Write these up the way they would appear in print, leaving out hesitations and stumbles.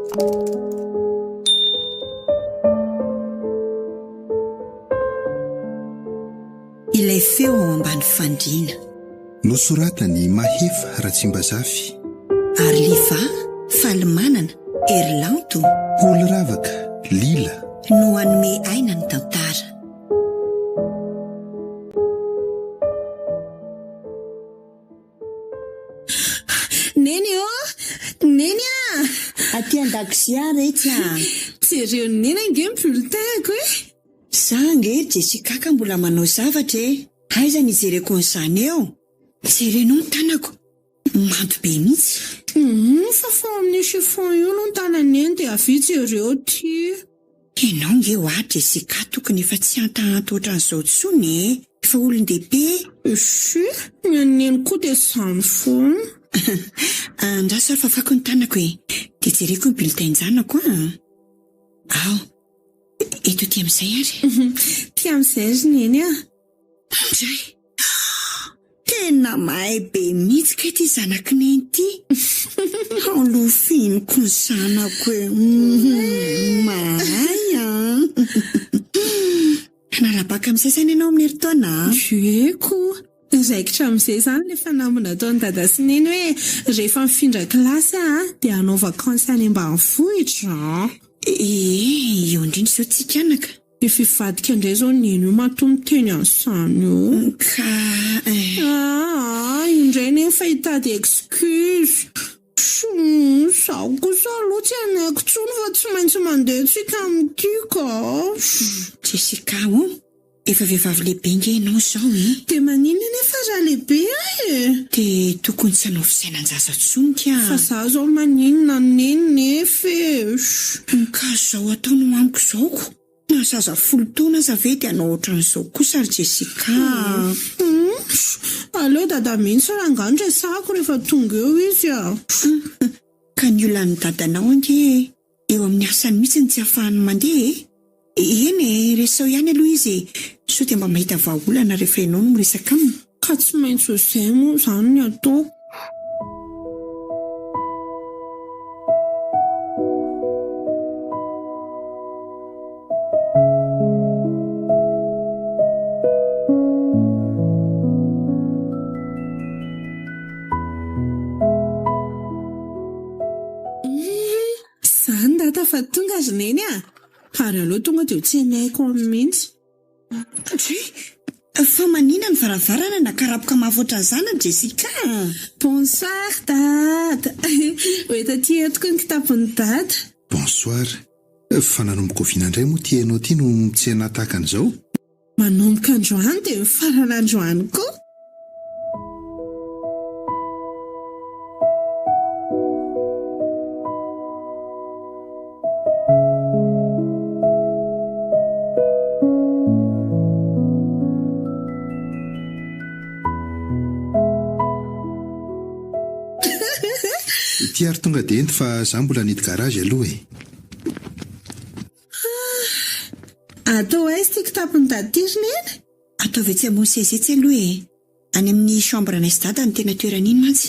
Ilay feo ao ambany fandriana nosoratany Maheva Ratsimbazafy, Arliva Falimanana Erlanto Oloravaka Lila no hanome aina ny tantara. Neny Neny aty an-dakozia rehetra. Jereo neny ange ny bulletin-ko Za nge Jessica ka mbola manao zavatra aiza ny jereko an'izany eo. Jerenao ny tanako mando be mihitsy. Fa amin'ny chiffon io no tanany eny dia avitsy ireo ty. Ianao nge ho a Jessica tokony efa tsy antahanto ohatran'izao tsony efa olon-dehibe. Neny koa dia izany foana. Andraso ary fafako ny tanako dia jereko ny bulletin-janako ao eto ty amin'izay ary. Ty amin'izay ry neny Andray tena mahay be mihitsy ka ty zanako neny ty. Alofiniko ny zanako mahay Narabaka amin'izay zany ianao amin'ny heritaona. Eko raikitra amin'izay zany lefa namona ataon'ny dada sy neny hoe rehefa mifindra kilasy dia hanao vakansy any ambanivohitra. Eo indrindra izao tsikanaka. Efa hivadika indray zao neny io matomiteny an'izany io. Ka indray neny fa hitady excuse. Zaho kosa aloha tsy anaiko tsony fa tsy maintsy mandeha tsika amin'ity ka. Jessica efa vehivavy lehibe nge ianao izao dia maninona nefa raha lehibe dia tokony tsy hanao fisainanjaza tsony ka. Fa za zao maninona neny nefa ka zao ataonao amiko zaoko na zaza 10 taona aza ve dia hanao ohatran'izao kosa ry Jessica. Aleo dada mihitsy rangano resako rehefa tonga eo izy ka ny olan'ny dadanao ange eo amin'ny asany mihitsy ny tsy ahafahany mandeha eny resao ihany aloha izy so dia mba mahita vahaolana rehefa ianao no miresaka aminy. Ka tsy maintsy izay moa izany ny ataoko. Zany data fa tonga ry neny ary aloha tonga dia tsy haiko amin'ny mihitsy. Fa maninona ny varavarana nakarapoka mahavoatra zana Jessica. Bonsoir dada. Hoeta ty etoko ny kitapon'ny dada. Bonsoir. Fa nanomboka ovinandray moa ty ianao ty no tsy hanataka an'izao. Manomboka androany dia mifarana androany koa. Ty ary tonga dia ento fa za mbola nidy garage aloha Atao aiza ty kitapon'ny dada ty ry neny? Atao ve tsy hamono sezetsy aloha any amin'ny chambre n'aizy dada ny tena toeran'iny mantsy.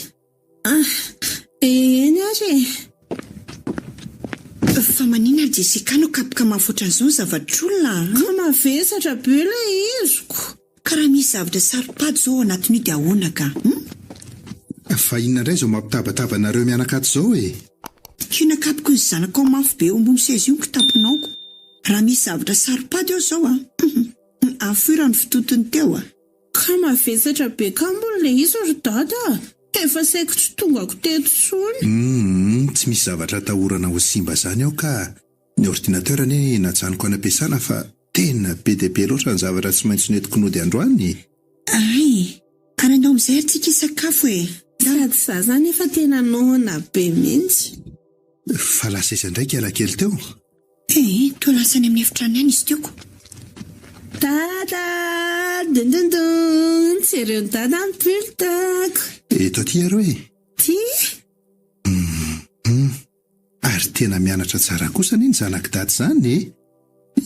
Eny ary fa maninona ry Jessica no kapoka mahavoatra an'izao ny zavatr'olona. Ka mavesatra be ilay iziko. Ka raha misy zavatra saropady izao ao anatin'io dia ahoana ka? Fa inona indray izao mampitabataba-nareo mianakato izao Kiona kapoko ny zanako ao mafy be eo ambony seza io ny kitaponaoko. Raha misy zavatra saropady eo izao afoira ny fitotony teo Ka mavesatra be ka mbola ilay izy ry dada. Efa saiko tsy tongako teto tsony. Tsy misy zavatra atahorana ho simba zany ao ka ny ordinateur anie najanoko any am-piasana fa tena be dia be loatra ny zavatra tsy maintsy nentiko nody androany. Ka nanao amin'izay ary tsika hisakafo Sady za zany efa tena noana be mihitsy. Fa lasa iza indraiky alakely teo. Toa lasany amin'ny efitrano ihany izy teoko. Dada dundundun jereo ny dada ny bulletako. Eto aty arô Ty ary tena mianatra tsara kosa ny zanaka dady zany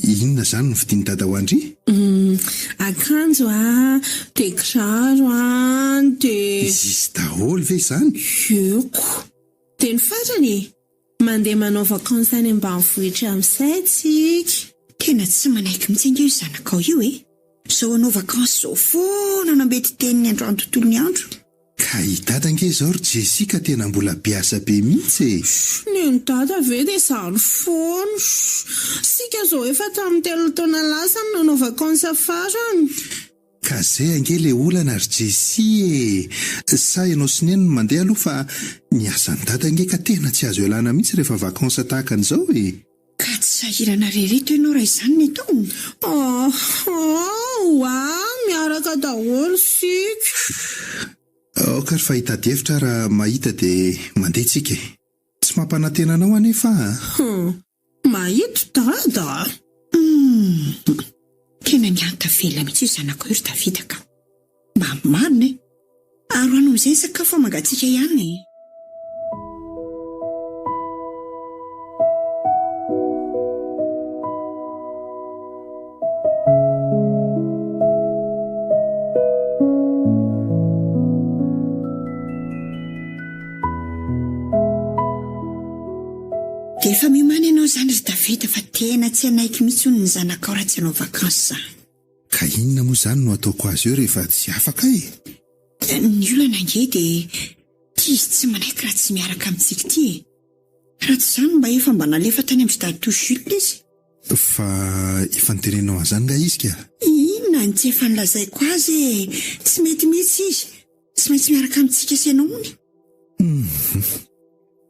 Inona zany no vidian'ny dada ho andry? Akanjo de kiraro de... Izy daholo ve izany? Eko. De ny farany mandeha manao vakansy any ambanivohitra amin'izay tsika. Tena tsy manaiky mihitsy ange io zanakao io zao anao vakansy zao foana no mety teniny androany tontolo ny andro. Ka hitata ange zao ry Jessica tena mbola biasa be mihitsy Neny dada ve dia izany foana. Sika zao efa tamin'ny 3 taona lasa no nanao vakansy farany. Ka zay ange le olana ry Jessie sa ianao sy neny no mandeha aloha fa ny asany dada ange ka tena tsy azo ialana mihitsy rehefa vakansa tahaka an'izao Ka tsy sahirana rereto ianao raha izany ny tao. Miaraka daholo sika. Ka ry fahitadiavitra raha mahita dia mandeha tsika tsy mampanantena anao anefa mahito dada. Tena nianta vela mihitsy io zanako io ry Davida ka. Mba marina aro ano amin'izay sakafo mangatsiaka ihany Dia efa miomana ianao izany ry Davida fa tena tsy anaiky mihitsy hono ny zanakao raha tsy hanao vakansy. Ka inona moa izany no ataoko azy eo rehefa tsy afaka Ny olana ange dia tia izy tsy manaiky raha tsy miaraka amintsika ity raha tsy izany mba efa mba nalefa tany amin'ny stade Toshult izy. Fa efa nitenenao an'izany nga izy ka? Inona ny tsy efa nilazaiko azy tsy mety mihitsy izy tsy maintsy miaraka amintsika sy ianao hony.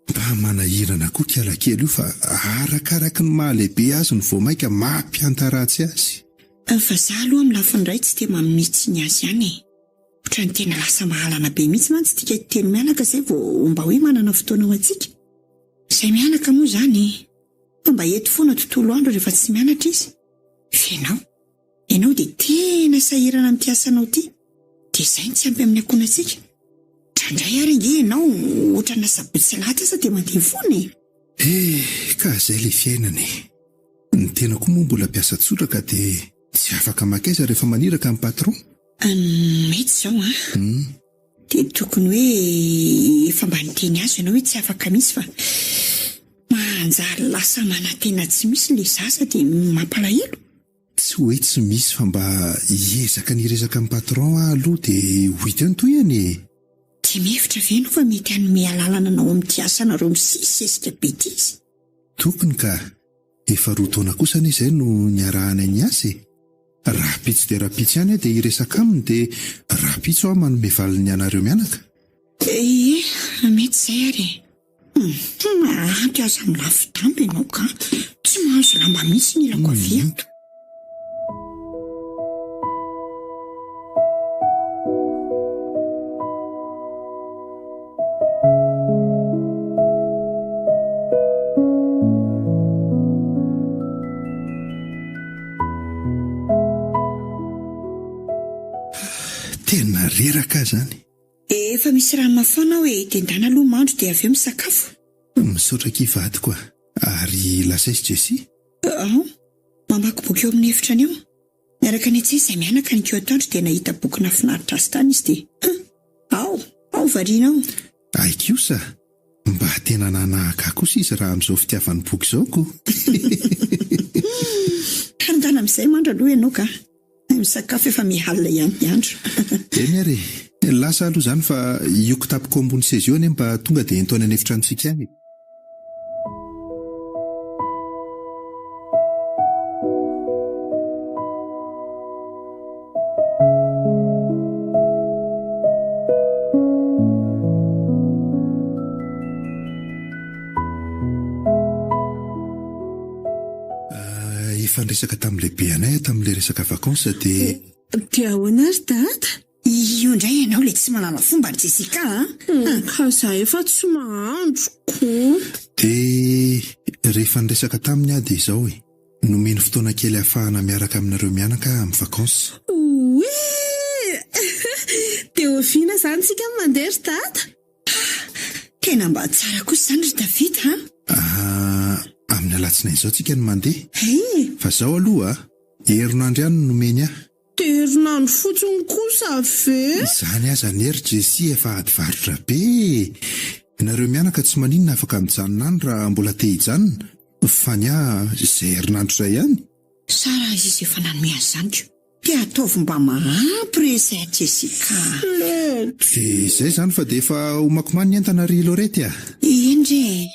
Mba manahirana koa kialakely io fa arakaraka ny mahalehibe azy ny voamaika mampiantaratsy azy. Fa za aloha amin'ny lafiny iray tsy te mamitsy ny azy ihany ohatrany tena lasa mahalana be mihitsy mantsy tika teny mianaka izay vao mba hoe manana fotoana ho antsika. Izay mianaka moa izany mba eto foana tontolo andro rehefa tsy mianatra izy. Ianao dia tena sahirana amin'ity asanao ity dia izay ny tsy ampy amin'ny ankoana antsika. Drandray ary ange ianao ohatrana sabotsy lahatra sa dia mandeha foana ka izay ilay fiainana ny tena koa moa mbola mpiasa tsoraka dia tsy afaka makaiza rehefa maniraka amin'ny patron. Mety izao dia tokony hoe efa mba niteny azy ianao hoe tsy afaka misy fa manjary lasa manantena tsy misy ilay zasa dia mampalahelo. Tsy hoe tsy misy fa mba hiezaka niresaka amin'ny patron aloha dia ho hita ny toyany Dia mihevitra ve ianao fa mety hanome alalana anao amin'ity asanareo misesika be ity izy? Tokony ka efa 2 taona kosa anie izay no niarahana ny asa raha pitsy dia raha pitsy ihany dia hiresaka aminy dia raha pitsy aho manome valiny anareo mianaka. Mety izay ary ampy aza amin'ny lafidambo ianao ka tsy mahazo lamba mihitsy ny ilako avy ato. Tena reraka izany. Efa misy rano mafana hoe tendana aloha mandro dia avy eo misakafo. Misaotra kivady koa ary lasa izy Jessie. Mamaky boky eo amin'ny efitra anio. Miaraka ny etsy izay mianaka ny Kyoto dia nahita boky nafinaritra azy tany izy dia ao varianao. Kosa mba tena nanahaka kosa izy raha amin'izao fitiavany boky izao ko. Handana amin'izay mandro aloha ianao ka misakafo efa mihalina ihany ny andro. Eny ary lasa aloha izany fa ioko tapoko ambony seza eo anie mba tonga dia entona any efitrantsika any. Efa tamin'ny lehibe anay tamin'ilay resaka vakansa dia ahoana ry dada? Io indray ianao ilay tsy manana fomba ry Jessica ka izaho efa tsy mahandro koa. Dia rehefa niresaka taminy dia izao nomeny fotoana kely ahafahana miaraka aminareo mianaka amin'ny vakansa. Dia oviana izany tsika mandeha ry dada? Tena mba tsara kosa izany ry Davida amin'ny alatsinainy izao tsika no mandeha. Fa izao aloha herinandro ihany no nomeny ahy. Dia herinandro fotsiny kosa ve? Izany aza ny hery Jessie efa ady varotra be. Nareo mianaka tsy maninona afaka mijanona any raha mbola te hijanona. Fa ny izay herinandro iray ihany. Sara azy izy efa nanome azy zaniko. Dia ataovy mba mahampy resay Jessica. Izay izany fa dia efa homakomany ny entana ry Lorety a. Indre.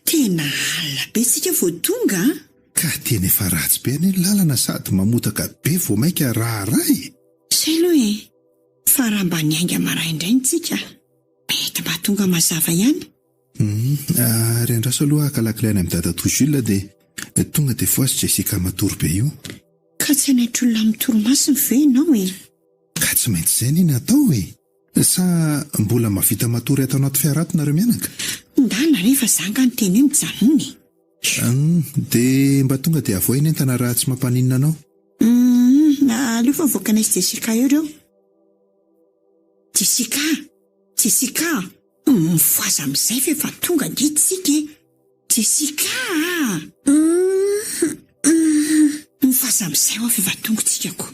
Tena alina be tsika vao tonga. Ka tena efa ratsy be any ny lalana sady mamotaka be vao maika raharay. Izay aloha fa raha mba niainga maraindray tsika mety mba tonga mazava ihany. Ary andraso aloha akalakilaina amin'ny dada Jules dia tonga dia voazy Jessica matory be io. Ka tsy hanaitr' olona amin'ny toromasiny ve ianao Ka tsy maintsy izay ny natao sa mbola mavita matory atao anaty fiarato nareo mianaka? Ndana rehefa zanga ny teny hoe mijanony. Dia mba tonga dia avoa iny entana raha tsy mampaninona anao. Aleo fa voaka anaizy Jessica eo ireo. Jessica mivoaza amin'izay fa efa tonga nditsika. Jessica mivoaza amin'izay ho efa tonga tsika ko.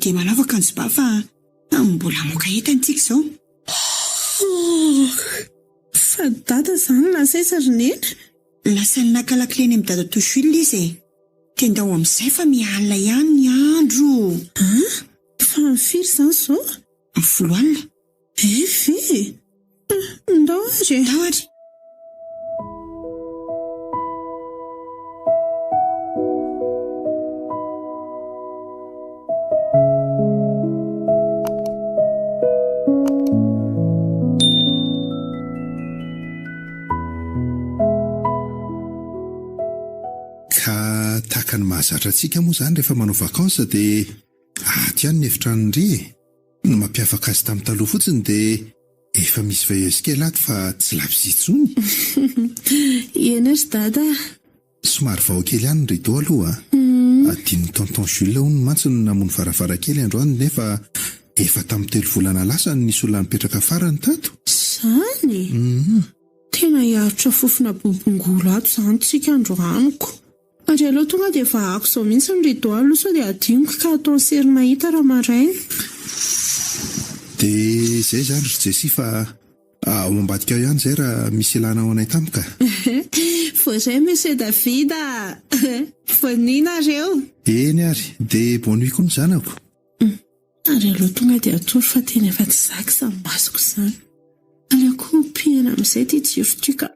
Dia manao akanjo ba fa mbola moka entantsika izao. Fa dada izany lasaisa ry nena. Lasa ny nakalakileny amin'ny dada Toshila izy. Tenda ho amin'izay fa mialina ihany ny andro. Fa mifiry izany izao? Folo alina. Ve? Ndao ary. Ka tahaka ny mahazatra antsika moa izany rehefa manao vakansa dia aty ihany ny efitrano ry ny mampiavaka azy tamin'ny taloha fotsiny dia efa misy veilleuse kely ato fa tsy lavizy intsony. Eny ry dada. Somary vao kely ihany ny rideau aloha. Adin'ny tonton Jules hono mantsy no namono varavarankely androany nefa efa tamin'ny 3 volana lasa nisy olona nipetraka farany tato. Izany? Tena hiaritra fofona bobongolo ato izany tsika androaniko. Ary aloha tonga dia efa ako izao mihitsy ny rideau aloha sao dia adiniko ka ataony sery mahita raha maraina. Dia izay izany ry Jessie fa ao ambadika ao ihany izay raha misy ilana ao anay tampoka. Voazay Monsieur David vonina reo. Eny ary dia bonne nuit koa ny zanako. Ary aloha tonga dia atory fa tena efa tsy zaka izany masoko izany. Aleoko mipihana amin'izay ty jiro ty ka.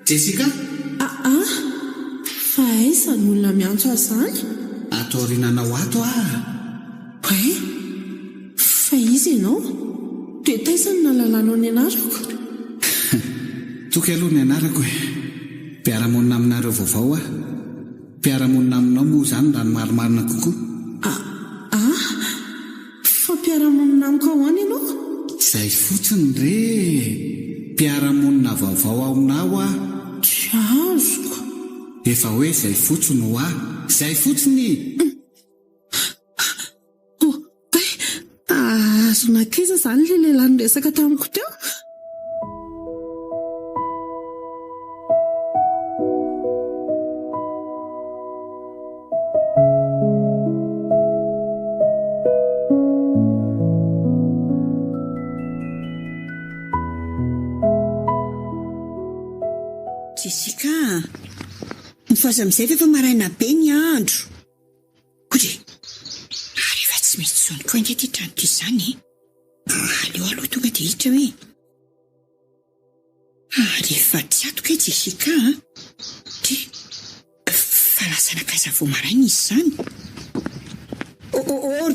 Jessica? Fa aiza ny olona miantso azany? Atoriananao ato Fa izy ianao? Dia taizany nalalànao ny anarako? Toky aloha ny anarako mpiara-monina aminareo vaovao mpiara-monina aminao moa izany raha ny marimarina kokoa. Fa mpiara-monina amiko ao any ianao? Izay fotsiny re mpiara-monina vaovao ao aminao Azoko. Efa hoe izay fotsiny izay fotsiny. Azonakaiza izany ilay lehilahy niresaka tamiko teo? Jessica, mivoaza amin'izay fa efa maraina be ny andro. Kodre, rehefa tsy misy tsony koa inge ty trano ty izany. Aleo aloha tonga dia hitra hoe rehefa tsy atoka Jessica fa lasa nakaiza vao maraina izy izany.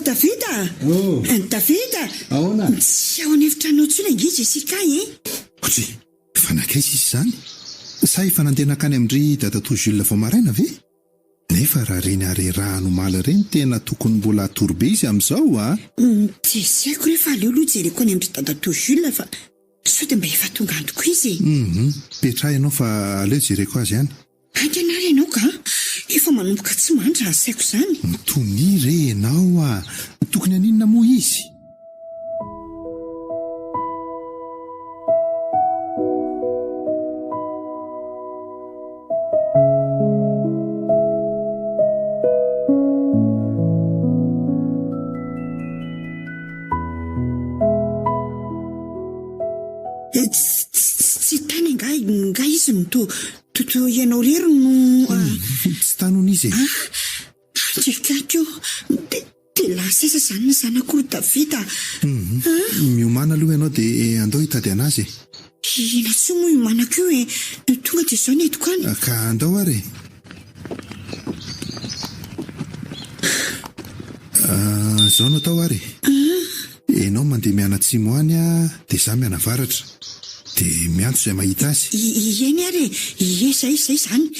Davida! Davida! Ahoana? Tsy ao an'efitranao intsony ange Jessica Kodre, fa nakaiza izy izany? Sa efa nandena kany amin'ry dadatoa Jules vao maraina ve? Nefa raha reny arerahano mala reny tena tokony mbola atorobe izy amin'izao a. Tsy saiko rehefa aleo aloha jereko any amin'ry dadatoa Jules fa sao dia mba efa tonga andoko izy. Petraha ianao fa aleo jereko azy ihany. Anjanary ianao ka efa manomboka tsy mandry raha saiko izany. Tony re ianao a, tokony aninona moa izy? Tsy tany nga izy mitoto ianao rery no Tsy tanony izy e. Jerikako dia lasa isa izany ny zanako Davida. Miomana aloha ianao dia andao hitady anazy. Ina tsoa moa iomanako io e, tonga dia izao ny etoko any. Ka andao ary. Izao no atao ary. Ianao mandeha mianatsimo any a, dia izaho mianavaratra. Dia miantso izay mahita azy. Eny ary e, zay izany.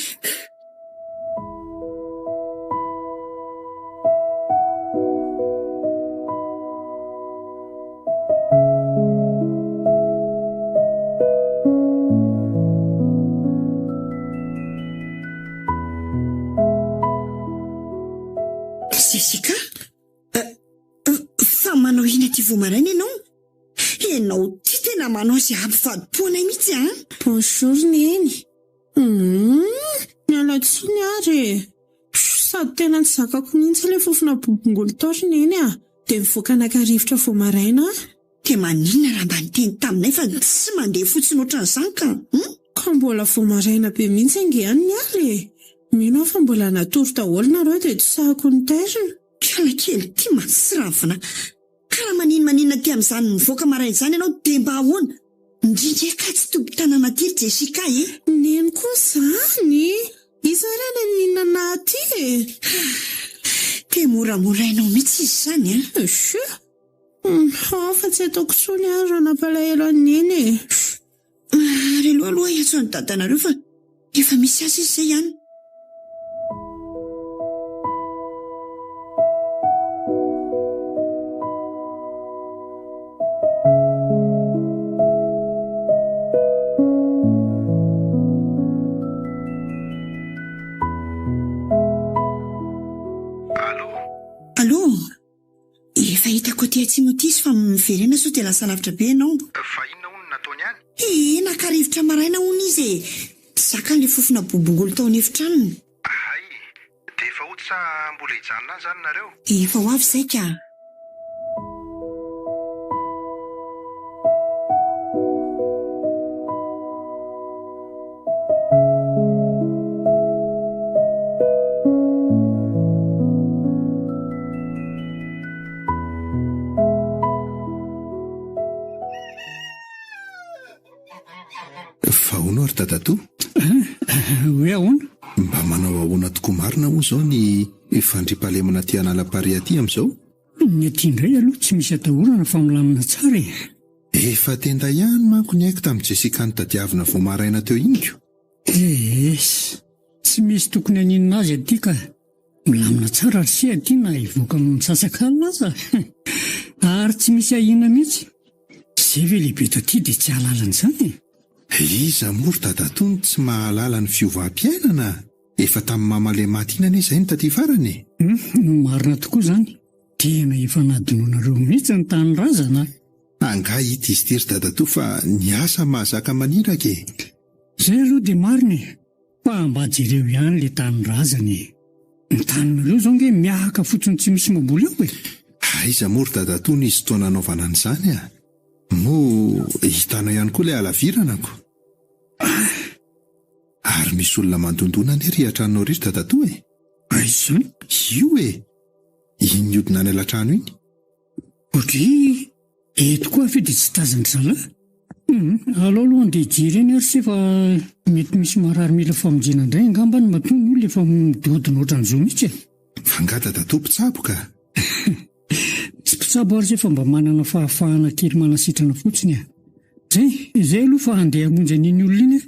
Jessica, fa manao ina ty vomaraina ianao? Ianao ty tena manao izay ampifadimpoana mihitsy a? Bonjour ny eny. Miala tsiny ary. Sady tena tsy zakako mihitsy ilay fofona bobongolo taorina eny a. Dia mivoaka anakarivotra vao maraina. Dia maninona raha mba niteny taminay fa tsy mandeha fotsiny ohatran'izany ka? Ka mbola vao maraina be mihitsy ange any ny ary. Mino aho fa mbola natory daholo nareo dia tsy sahako ny tairina. Piala kely ty masirafina. Karaha maninona ty amin'izany mivoaka maraina izany ianao dia mba ahoana? Indrindra ka tsy tompo-tanana ty Jessica e? Neny koa izany. Iza raha naninona naty e? Dia moramorainao mihitsy izy izany a? Fa tsy ataoko tsony azy raha nampalahelo any eny e. Ary aloha hiantso ny dadanareo fa efa misy azy izy izay ihany. Allo? Efa hitako aty Timotisy fa miverena sao dia lasa lavitra be ianao. Fa inona hono nataony any? Nakarivotra maraina hono izy e. Zaka an'ilay fofona bobongolo tao an'efitranony. Ay, dia efa ohatsa mbola hijanona any izany nareo? Efa ho avy izay ka. Fahono ary dadatoa? Hoe ahoana? Mba manao ahoana tokoa marina ho izao ny fandriampahalemana ty analam-pare aty amin'izao? Ny aty indray aloha tsy misy atahorana fa milamina tsara e. Efa tenda ihany manko ny haiko tamin'ny Jessica ny tadiavina vao maraina teo iniko. Tsy misy tokony aninona azy aty ka milamina tsara ary sy aty na hivoaka amin'ny sasak'alina aza. Ary tsy misy ahina mihitsy. Izay ve lehibe taty dia tsy halalana izany. Iza mory dadatoa ny tsy mahalala ny fiovam-piainana? Efa tamin'ny mamale maty iny anie izay ny taty farany. Marina tokoa izany. Tena efa nadinoanareo mihitsy ny tany razana. Anga hita izy tery dadatoa fa ny asa mahazaka maniraka e. Izay aloha dia marina fa mba jereo ihany ilay tany razana. Ny taninareo izao nge miahaka fotsiny tsy misy mamboly eo e. Aiza mory dadatoa ny izy toa nanaovana an'izany a? Mo hitana ihany koa ilay alaviranako. Ary misy olona mandondona ny rihatranao rery dadatoa e. Aiza? Io e. Iny hodina any alatrano iny. Ohatry eto koa fe dia tsy tazana zalahy. Alao aloha andeha hijery eny ary sy efa mety misy marary mila famonjena indray angamba ny maton'ny olona efa midodina ohatran'izao mihitsy e. Fa nga dadatoa mpitsabo ka. Tsy mpitsabo ary izay fa mba manana fahafahana kely manasitrana fotsiny a. Izay aloha fa andeha hamonjy an'iny olona iny.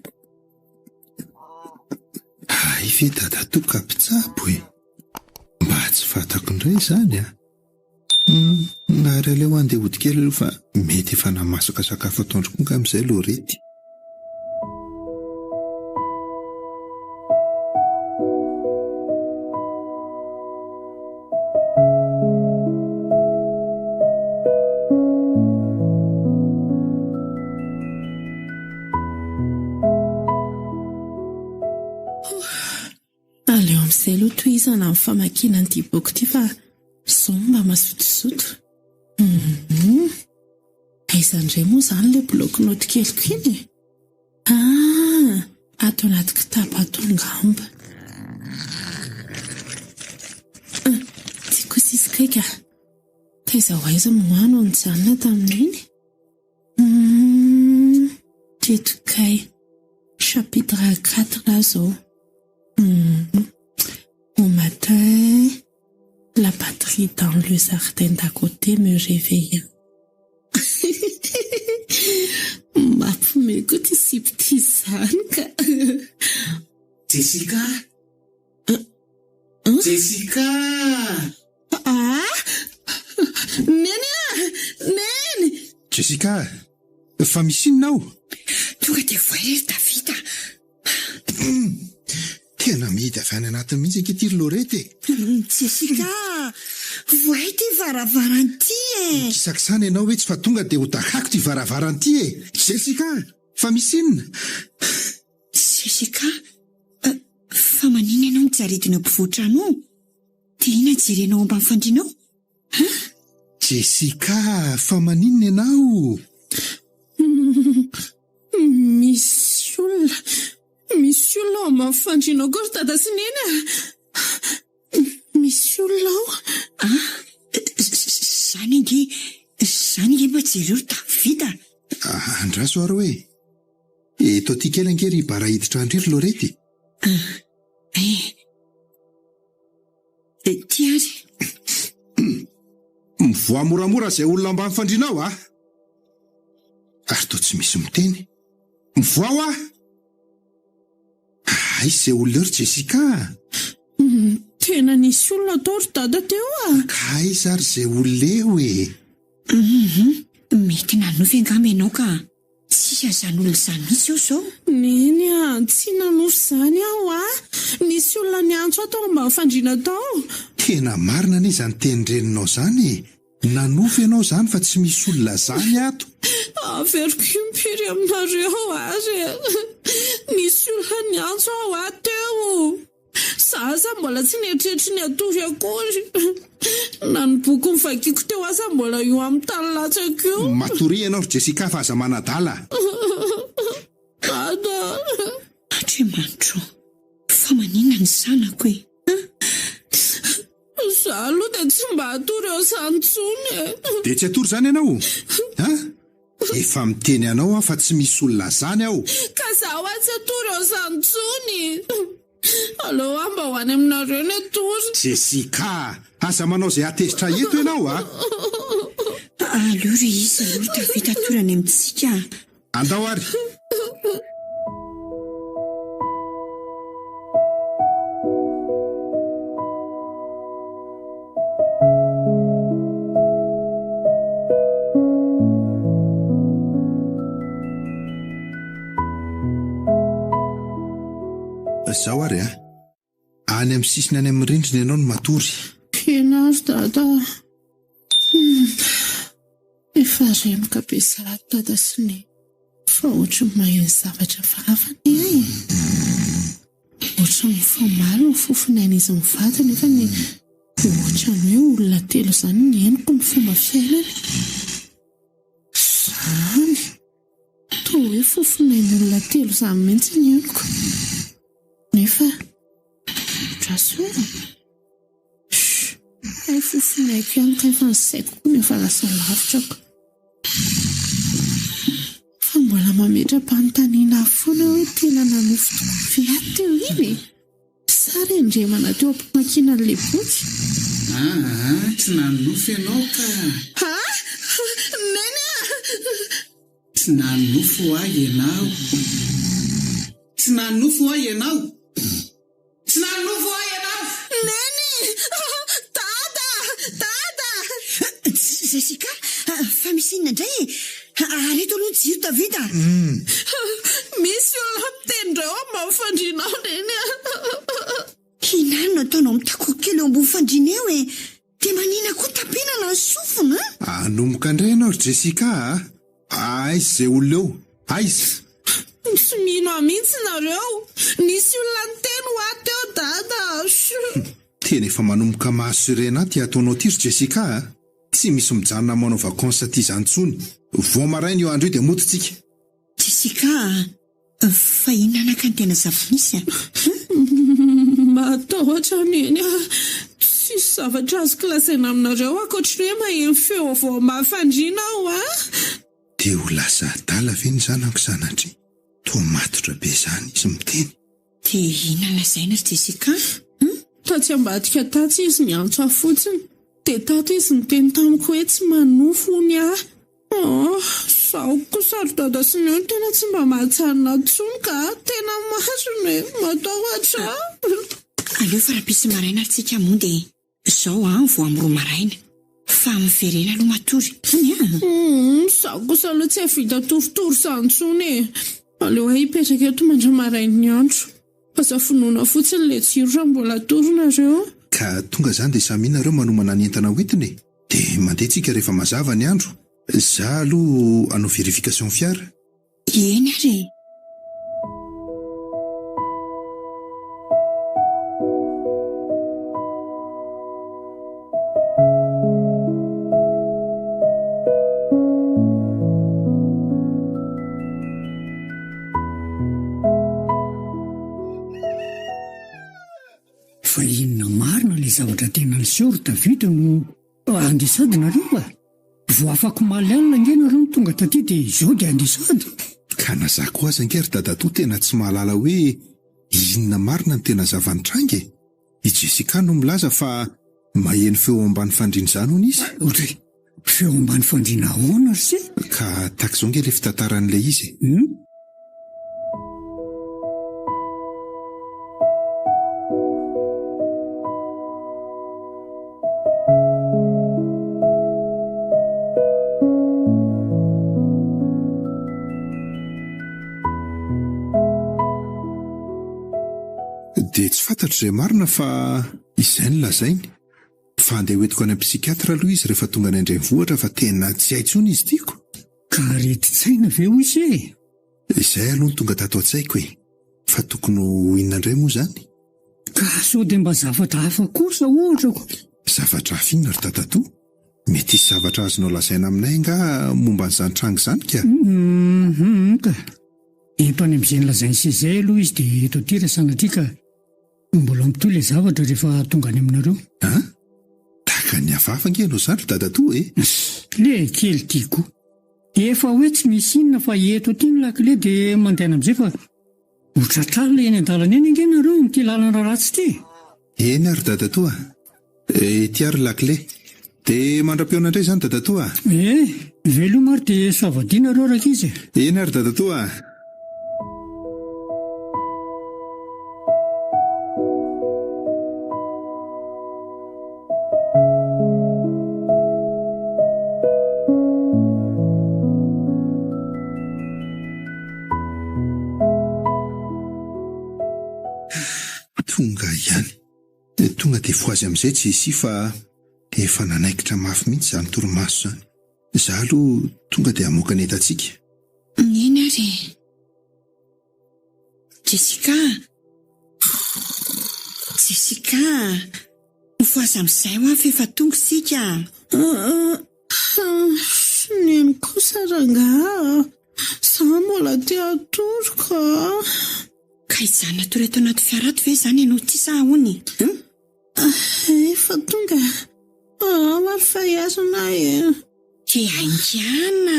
Ay ve dadatoka mpitsabo e. Mba tsy fantako indray izany a. Nahary aleo andeha hodikely aloha fa mety efa namasoka sakafo atoandro koa amin'izay Lorety. Aleo amin'izay aloha tohizana amin'ny famakiana an'ity boky ity fa izao mba mazotozoto. Aiza indray moa izany ilay bloc-note keliko iny? Ato anaty kitapo ato angamba. Tsy koa sisy kaika. Taiza ho aiza moano ho nijanona tamin'iny? Teto kay. Chapitre 4 zao. Au matin, la batterie dans le jardin d'à côté me réveilla. Mampihomehy koa ty sipy ty izany ka. Jessica? Jessica! Neny a! Neny! Jessica, fa misy inona ao? Tonga dia voahery Davida. Tena mihita avy any anatiny mihitsy ankehitriny Lorety. Jessica, voay ty varavaranty e. Kisakisana ianao hoe tsy fa tonga dia ho dakako ty varavaranty e. Jessica, fa misy inona? Jessica, fa manina ianao mijaridina mpivoatrano? Dia ina jerenao ambany fandrinao? Jessica, fa maninona ianao? Misy olona ao amin'ny fandrinao kory dada sy neny a. Misy olona ao. Zany mba jereo Davida. Andraso ary hoe eto aty kely angery bara hiditra andrery Lorety. Ty ary. Mivoa moramora izay olona ambany fandrinao a. Ary toa tsy misy miteny. Mivoa ao a. Ay, izay olona ry Jessica. Tena nisy olona tao ry dada teo a. Ka iza ary izay olona eo e. Mety nanofy angamba ianao ka tsisy azany olona izany mihitsy eo zao. Neny a, tsy nanofy izany aho a. Nisy olona niantso ato mba fandrina tao. Tena marina anie izany teny-dreninao izany e. Nanofy ianao izany fa tsy misy olona izany ato. Averiko impiry aminareo ary. Nisy olona niantso aho ateo. Zaza mbola tsy nieritreritra ny atovy akory. Na ny boky nivakiko teo aza mbola io amin'ny tany latsaka io. Matory ianao ry Jessica fa aza manadala. Dada. Andriamanitro, fa maninona ny zanako e. Za aloha dia tsy mba hatory eo izany intsony e. Dia tsy hatory izany ianao? Efa miteny anao fa tsy misy olona izany ao. Ka zaho atsy hatory eo izany intsony. Aleo mba ho any aminareo ny atory. Jessica, aza manao izay atezitra eto ianao a. Aleo ry izy aloha Davida atorany amintsika. Andao ary. Zao ary a. Any amin'ny sisiny any amin'ny rindrina ianao no matory. Fianaro dada. Efa remoka be salady dada sy ny. Fa ohatry ny maheno zavatra farafany e. Ohatry ny famalo ny fofony an'izy mivady nefa ny ohatry ny hoe olona telo izany ny henoko ny fomba fiainany. Izany. Toa hoe fofony olona telo izany mihitsy ny henoko. Nefa trasoana. Ay fofonaiko ihany ka efa nysaiko koa nefa lasa lavitrako. Fa mbola mametra-panontaniana foana hoe tena nanofy tokofiaty teo iny. Sary endremana teo am-pamakiana an'ilay boky. Tsy nanofy ianao ka. Neny a! Tsy nanofy ho ahy ianao. Tsy nanofy ho ahy ianao. Tsy nanofo ahy ianao. Neny! Dada! Jessica, fa misy inona indray e? Areto aloha jiro Davida. Misy olona mitendreo mampifandrinao neny. Inano ataonao mitakoky kely eo ambony fandriana eo e? Dia manina koa tapinana ny sofina. Anomboka indray ianao ry Jessica a? Aiza izay olona eo? Aiza? Tsy mino mihitsy nareo. Nisy olona niteny ho ahy teo dada. Tena efa manomboka mahasorena ty ataonao ty ry Jessica a? Tsy misy mijanona manao vakansa ty izany intsony. Vao maraina io andro io dia motontsika. Jessica, fa inona ka ny tena zava-misy a? Matahotra neny. Tsisy zavatra azoko lazaina aminareo ankoatra ny hoe maheno feo vao mahafandriana aho a. Dia ho lasa adala ve ny zanako zanatry? Toa matotra be izany izy miteny. Dia inona lazaina ry Jessica? Tatsy ambadika tatsy izy niantso ahy fotsiny. Dia tato izy niteny tamiko hoe tsy manofo ny ahy. Zaho kosa ry dada sy ny eo tena tsy mba mahatsanina intsony ka tena masony matahotra. Aleo farapisy maraina aritsika moa dia izao vao amin'ny 2 maraina. Fa miverena aloha matory. Zaho kosa aloha tsy havita toritory izany intsony e. Aleo ahy hipetraka eto mandra-maraina ny andro. Aza finoana fotsiny ilay jiro raha mbola torinareo. Ka tonga izany dia samy inareo manomana ny entana hoentiny e. Dia mandehantsika rehefa mazava ny andro. Izaho aloha hanao verification fiara. Eny ary. Fa inona marina ilay zavatra tena niseho ry Davida no andisady nareo a? Vao afaka maly alina nge nareo ny tonga taty dia izao dia andisady. Ka nazako azy ange ry dadatoa tena tsy mahalala hoe inona marina ny tena zavan-trange. I Jessica no milaza fa maheno feo ambany fandriana izany hono izy. Ohatra feo ambany fandriana ahoana ry se? Ka tahaka izao nge ilay fitantaran'ilay izy. Dia tsy fantatro izay marina fa izay no lazainy. Fa andeha hoentiko any amin'ny psikiatra aloha izy rehefa tonga ny andrenivohitra fa tena tsy hay intsony izy tiako. Ka reti-tsaina ve hoy se? Izay aloha no tonga tato an-tsaiko e. Fa tokony ho inona indray moa izany? Ka sao dia mba zavatra hafa kosa ohatra ko. Zavatra hafa inona ry dadatoa? Mety hisy zavatra azonao lazaina aminay nga momba n'izany tranga izany ka? Ka eto any amin'izay nolazainy sy izay aloha izy dia eto ty rasana ty ka mbola mitohy ilay zavatra rehefa tonga any aminareo. Tahaka ny hafahafa nge ianao izany ry dadatoa e. Le kely tiako. Efa hoe tsy misy inona fa eto ty ny lakile dia mandehana amin'izay fa hotratrarina eny an-dalana eny ange nareo n'ity lalana ratsy ty. Eny ary dadatoa. Ity ary lakile. Dia mandram-peona indray izany dadatoa. Velo maro dia soavadiana reo raka izy. Eny ary dadatoa. Tonga ihany. Tonga dia foazy amin'izay tsy hisy fa efa nanaikitra mafy mihitsy izany torimaso izany. Izaho aloha tonga dia hamoaka ny entantsika. Eny ary. Jessica, mifoazy amin'izay ho avy efa tonga isika. Neny kosa rangahy. Zaho mbola te atoroka. Ka izany natory ato anaty fiara ato ve izany ianao ty sa hony? Efa tonga. Maro fahazona e. Ke aingana.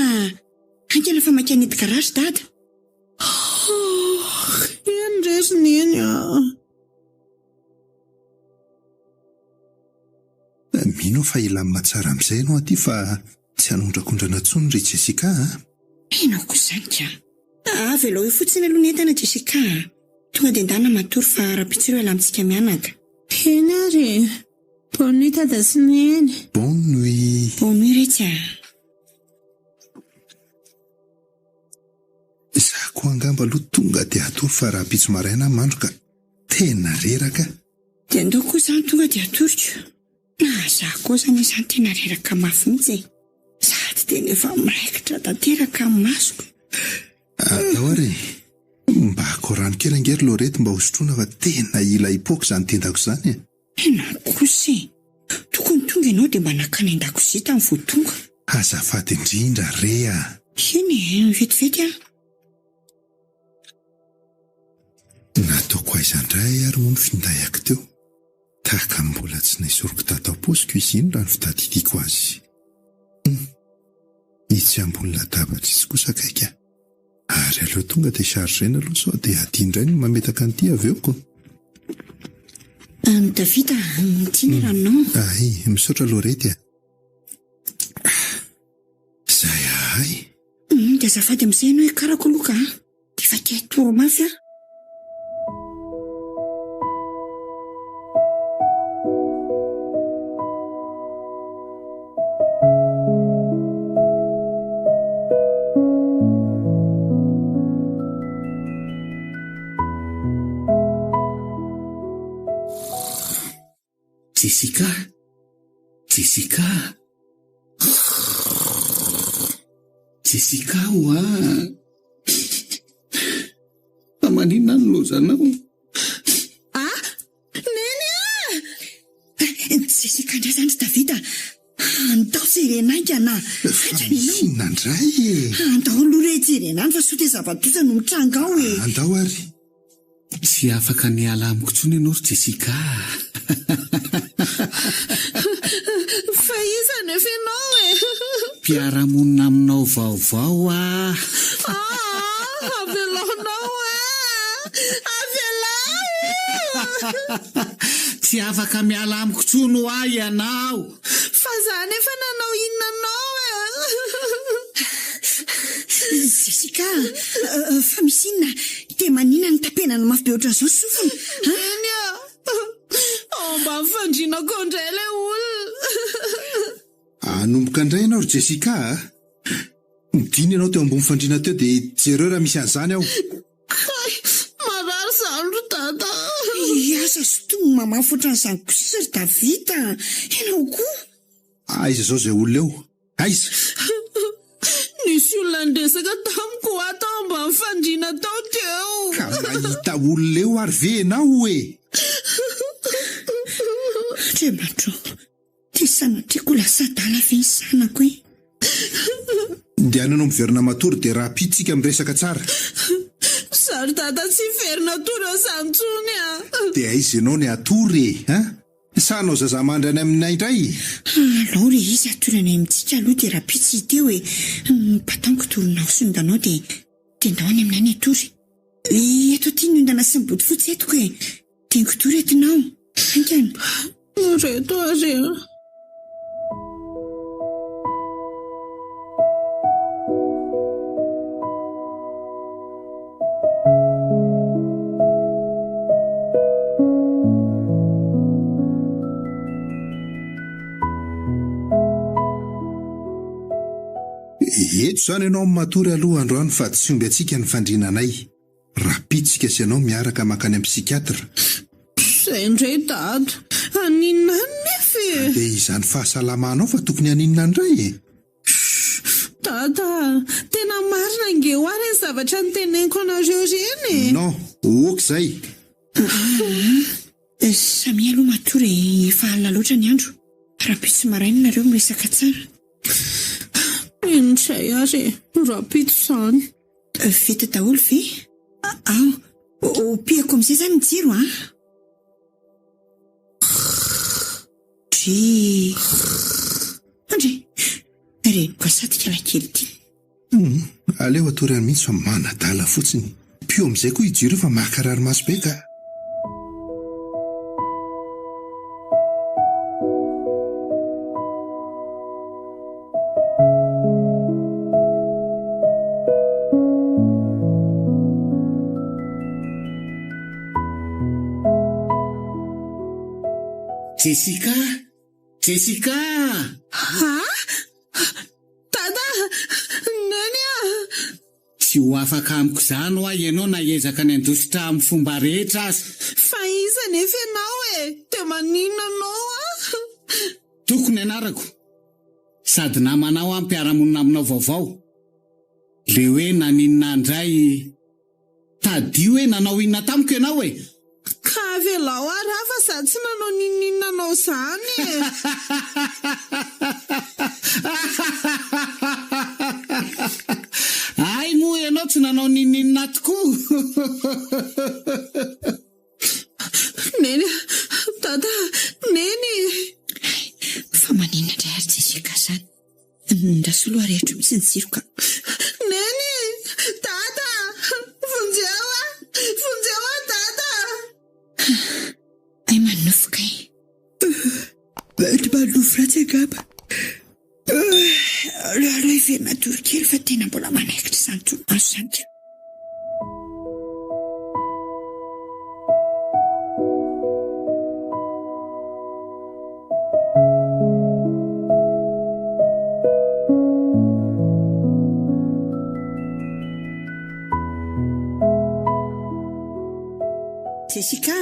Aingana fa mankany edy garage dada. Eny rery neny Mino fa ilan'ny matsara amin'izay ianao aty fa tsy hanondrakondrana intsony ry Jessica. Ianao koa izany ka. Avy aloha eo fotsiny aloha ny entana Jessica. tonga dia ndana matory fa rapitsiro ela amintsika mianaka. Eny ary, bonne nuit dada sy neny. Bonne nuit. Bonne nuit Retsy. Izaho koa angamba aloha tonga dia atory fa rapitso maraina mandro ka tena reraka. Dia ndao koa izany tonga dia atoriko. Na izaho koa izany izany tena reraka mafy mihitsy. Sady tena efa miraikitra tanteraka amin'ny masoko. Atao ary, mba ako rano kely angery Lorety mba hosotroana fa tena ila hipoaka izany tendako izany. Ena kosa tokony tonga ianao dia mba nakany an-dakozia tamin'ny vao tonga. Azafady indrindra Rea. Eny vetivety a. Nataoko aizandray ary moa ny findahako teo. Tahaka mbola tsy naisoroko tato am-paosiko izy iny raha ny fitadidiako azy. Itsy ambony latabatra izy kosa akaika. Ary aleo tonga dia chargena aloha sao dia adindray no mametaka an'ity avy eoko. Davida, tiana ranonao? Ay, misaotra Lorety. Zay ahay. Dia azafady amin'izay ianao hikarako aloha ka. Dia efa tia toro mafy a. Jessica hoa. Maninona ny lozanao? Neny Jessica indray zany Davida. Andao jerenanga na. Misy nandray. Andao aloha re jerenany fa soa dia zava-doza no mitranga ao e. Andao ary. Tsy afaka niala amiko intsony ianao ry Jessica. Fa iza nefa ianao e. Mpiara-monina aminao vaovao a. Avelaonao Tsy afaka miala amiko intsony ho ahy ianao. fa za nefa nanao inonanao Jessica, fa misy inona dia manina ny tapenana mafy be ohatran'izao sofina. Eny mba mifandrinako indray ilay olona. Anomboka indray ianao ry Jessica. Midiny ianao teo ambony fandriana teo dia jereo raha misy an'izany aho. Marary izany ro dada. Asa sotomy mamafy ohatran'izany kosa ry Davida. Ianao koa. Aiza izao izay olona eo? Aiza? Nisy olona ndresaka tamiko ato mba mifandriana tao teo. Ka mahita olona eo ary ve ianao e? Andriamanitro, tia sanatriako lasa dala ve ny sanako e? Dia anao miverina matory dia raha pitsika miresaka tsara. Sary dada tsy verina tory izany intsony Dia aiza ianao ny atory e? Sa anao zaza mandray any aminay indray? Alao re izy atorany amintsika aloha dia raha pitsy teo e. Patango tolonao sondanao dia ndao any aminay ny atory. Eto tia ny ondana sy ny body fotsy etoko e. Tengo tory etinao. Ankany. Reto ary. Eto izany ianao matory aloha androany fa tsy omby antsika ny fandriananay. Rapitsika sy ianao miaraka makany amin'ny psikiatra. Izay indray dada. Aninona any nefa e? Dia izany fahasalamanao fa tokony aninona indray e? Dada, tena marina nge ho ary ny zavatra niteneniko anareo ireny e. Non, oaka izay. Samy aloha matory efa alina loatra ny andro. Rapitsy maraina nareo miresaka tsara. Intsay ary rapito izany. Vita daholo ve? Piako amin'izay izany ny jiro Andre, reniko asady kala kely ity. Aleo atory any mihitsy fa manadala fotsiny. Pio amin'izay koa ijiro fa mahakarary maso be ka. Jessica! Jessica! Dada! Neny a! Tsy ho afaka amiko izany ho ahy ianao na hiezaka ny andositra amin'ny fomba rehetra azy. Fa iza nefa ianao dia maninona anao a? Tokony anarako. Sady namanao ampiaramonina aminao vaovao. Le hoe naninona andray tadio hoe nanao inona tamiko ianao e. Ka velao ary hafa sady tsy nanao ninina anao izany Ay moa ianao tsy nanao ninina tokoa. Neny, dada, neny. Fa maninona indray ary Jessica izany. Ndasoloha rehetra mihitsy ny jiro ka. Neny, dada, vonjeo a dada. Ay manofoka e. Manofa ratsy angamba. Aleo hiverina torokely fa tena mbola manaikitra izany torimaso izany ka. Jessica!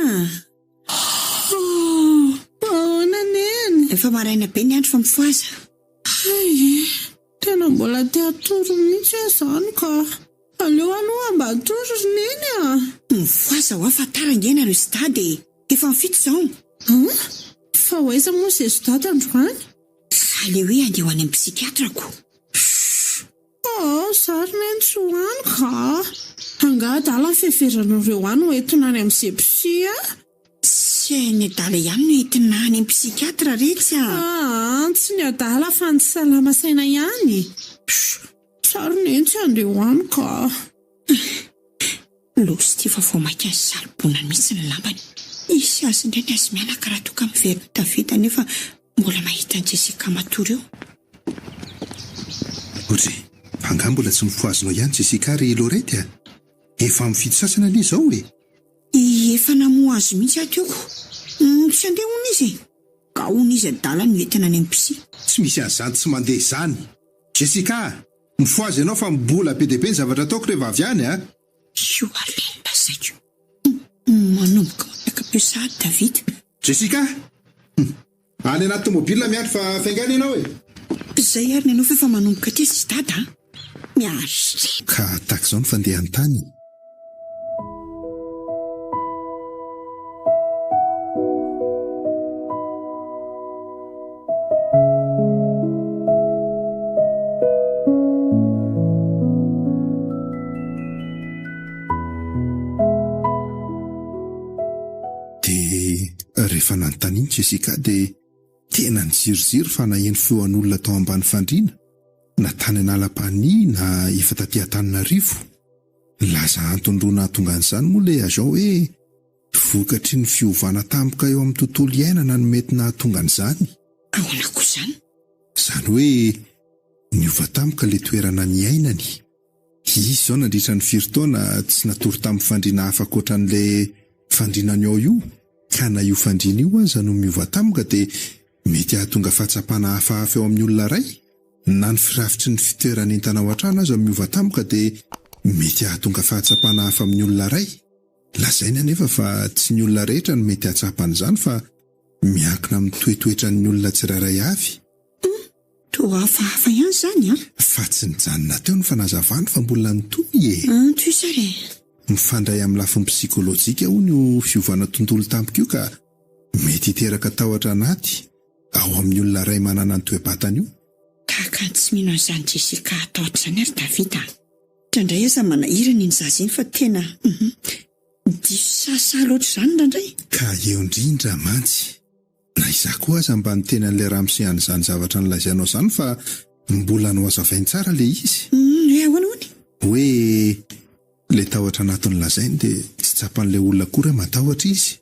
Ahoana neny? Efa maraina be ny andro fa mifoaza. Tena mbola te atoro mihitsy izany ka. Aleo aloha mba atoro neny a. Mifoaza ho afantarangena rezita dia efa mifito izao. Fa hoaiza moa izay rezita androany? Aleo hoe andeha ho any amin'ny psikiatrako. Sary neny tsy hoany ka. Angadala ny fiheveran'ireo any ho entina any amin'izay psy a? Tsy hainy adala ihany no entina any amin'ny psikiatra retsy a. Tsy ny adala fa ny tsy salama saina ihany. Sary neny tsy andeha hoany ka. Losy ty fa vao maika ny salobona mihitsy ny lambany. Isy azy indray ny azy miala ka raha toka miverina tavita nefa mbola mahita ny Jessica matory eo. Ohatry, angamba mbola tsy mifoazonao ihany Jessica ry Lorety a. Efa mifito sasana anie izao e. Efa namoa azy mihitsy ato ko. Tsy andeha hono izy. Ka hono izy adala no entina any amin'ny psy. Tsy misy an'izany tsy mandeha izany. Jessica, mifoazy ianao fa mibola be dia be ny zavatra ataoko rehefa avy any a. Io alena saiko. Manomboka manakam-peo sahady Davida. Jessica! Any anaty tomobila miandry fa faingana ianao e. Izay ary ny anao fa efa manomboka ty sy dada. Miaritra. Ka tahaka izao ny fandehany tany. Dia rehefa nanontaniany Jessica dia tena nijirojiro fa naheno feoan'olona tao ambany fandriana na tany analam-pania na efa taty Antananarivo. Laza antony roa nahatonga an'izany moa ilay azao hoe vokatry ny fiovana tampoka eo amin'ny tontolo iainana no mety nahatonga an'izany. Ahoana koa izany? Izany hoe niova tampoka ilay toerana niainany. Izy izao nandritra ny 4 taona tsy natory tamin'ny fandriana hafa ankoatran'ilay fandrianany ao io. Ka na io fandriana io aza no miova tampoka dia mety hahatonga fahatsapana hafahafa eo amin'ny olona iray. Na ny firafitry ny fitoerana entana ao an-trano aza miova tampoka dia mety hahatonga fahatsapana hafa amin'ny olona iray. Lazaina anefa fa tsy ny olona rehetra no mety hatsapan'izany fa miankina amin'ny toetoetra ny olona tsirairay avy. Toa hafahafa ihany izany a? Fa tsy nijanona teo ny fanazavany fa mbola nitoy e. Toy sary. Mifandray amin'ny lafiny psikolojika hono io fiovana tontolo tampoka io ka mety hiteraka tahotra anaty ao amin'ny olona iray manana ny toe-batana io. Tahaka ny tsy mino an'izany Jessica atahotra izany ary Davida. Indraindray aza manahirana iny zaza iny fa tena diso sasa loatra izany indraindray. Ka eo indrindra mantsy. Na izaho koa aza mba ny tenan'ilay ramose an'izany zavatra nolazainao izany fa mbola no hazavainy tsara ilay izy. Ahoana hono? Hoe ilay tahotra anatiny lazainy dia tsy tsapan'ilay olona koa matahotra izy.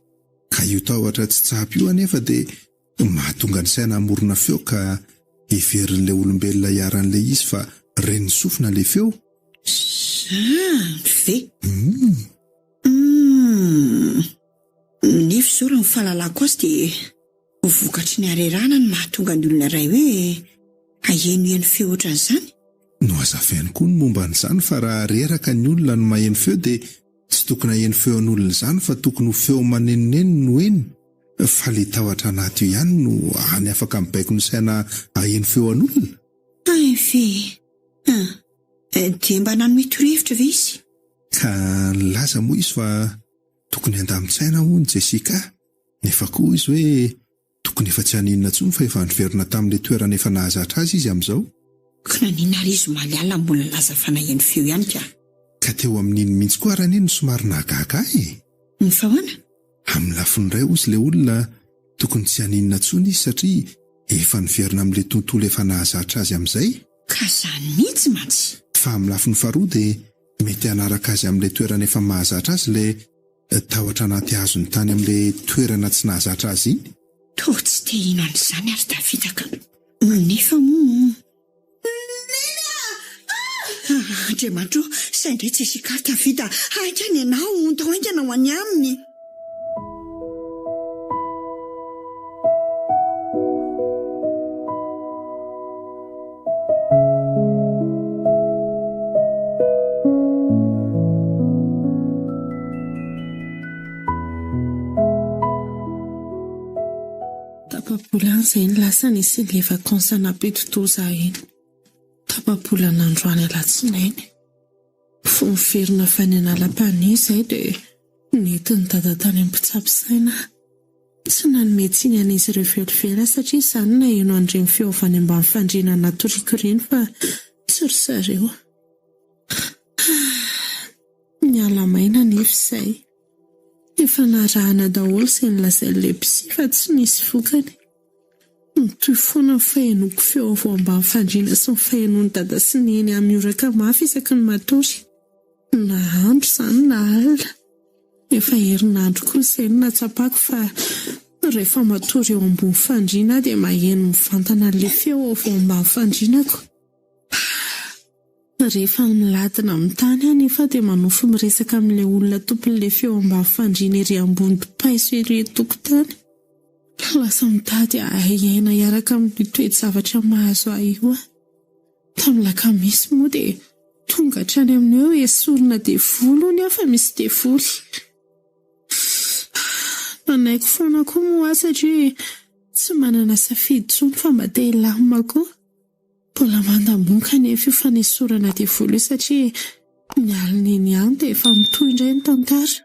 Ka io tahotra tsy tsapy io anefa dia mahatonga ny saina hamorona feo ka heverin'ilay olombelona hiaran'ilay izy fa reniny sofina ilay feo. Ve? Nefa izao raha ny fahalalako azy dia vokatry ny harerana no mahatonga ny olona iray hoe aheno eny feo ohatran'izany. No azavainy koa ny momba n'izany fa raha reraka ny olona no maheno feo dia tsy tokony haheno feo an'olona izany fa tokony ho feo manenoneny no eny. Fa le tahotra anaty io ihany no any afaka mibaiko ny saina aheno feo an'olona. Ay ve dia mba nanome torohevitra ve izy? Ka nilaza moa izy fa tokony andamin-tsaina hono Jessica. Nefa koa izy hoe tokony efa tsy haninona intsony fa efa niverina tamin'ilay toerana efa nahazatra azy izy amin'izao. Ka nanina ary izy omaly alina mbola laza fa naheno feo ihany ka. Ka teo amin'iny mihitsy koa raha neny somary nahagaga e. Ny fahoana? Amin'ny lafiny iray ozy ilay olona tokony tsy haninona intsony izy satria efa niverina amin'ilay tontolo efa nahazatra azy amin'izay. Ka izany mihitsy mantsy. Fa amin'ny lafiny faharoa dia mety hanaraka azy amin'ilay toerana efa mahazatra azy ilay tahotra anaty hazony tany amin'ilay toerana tsy nahazatra azy iny. Toa tsy te hino an'izany ary tafitaka. Nefa moa Andriamanitro, izay indray Jessica tafita. Haikany ianao, tao haikana ho any aminy. Tapabola izay ny lasa nisy ilay vakansa napetotoza eny. Tapabola n'androany alatsinainy. Miverina fa ny analam-pany izay dia nentiny dada tany am-pitsapisaina. Tsy nanometsiny an'izy ireo velivela satria izany na eno andreny feo avy any ambany fandriana natoriko ireny fa tsy ry zareo. Miala maina nefa izay. Efa narahana daholo izay nilazay ilay psy fa tsy nisy vokany. Mitohy foana ny fahenoko feo avy ambany fandriana sy ny fahenon'ny dada sy ny eny amioraka mafy isaky ny matory. Na andro izany na alina. Efa herinandro koa izay no natsapako fa rehefa matory eo ambony fandriana dia maheno mivantana ilay feo avy ambany fandrianako. Rehefa miladina amin'ny tany anefa dia manofy miresaka amin'ilay olona tompon'ilay feo ambany fandriana ery ambony paiso ery tokotany. Lasa mitady ahiaina hiaraka amin'ny toe-javatra mahazo ahy io. Tamin'ny lakamisy moa dia tonga hatrany amin'ny eo esorina devoly ny afa misy devoly. Manaiko foana koa moa satria tsy manana safidy intsony fa mba te hilamina koa. Mbola mandamboka nefa io fa nesorana devoly io satria ny alina eny ihany dia efa mitohy indray ny tantara.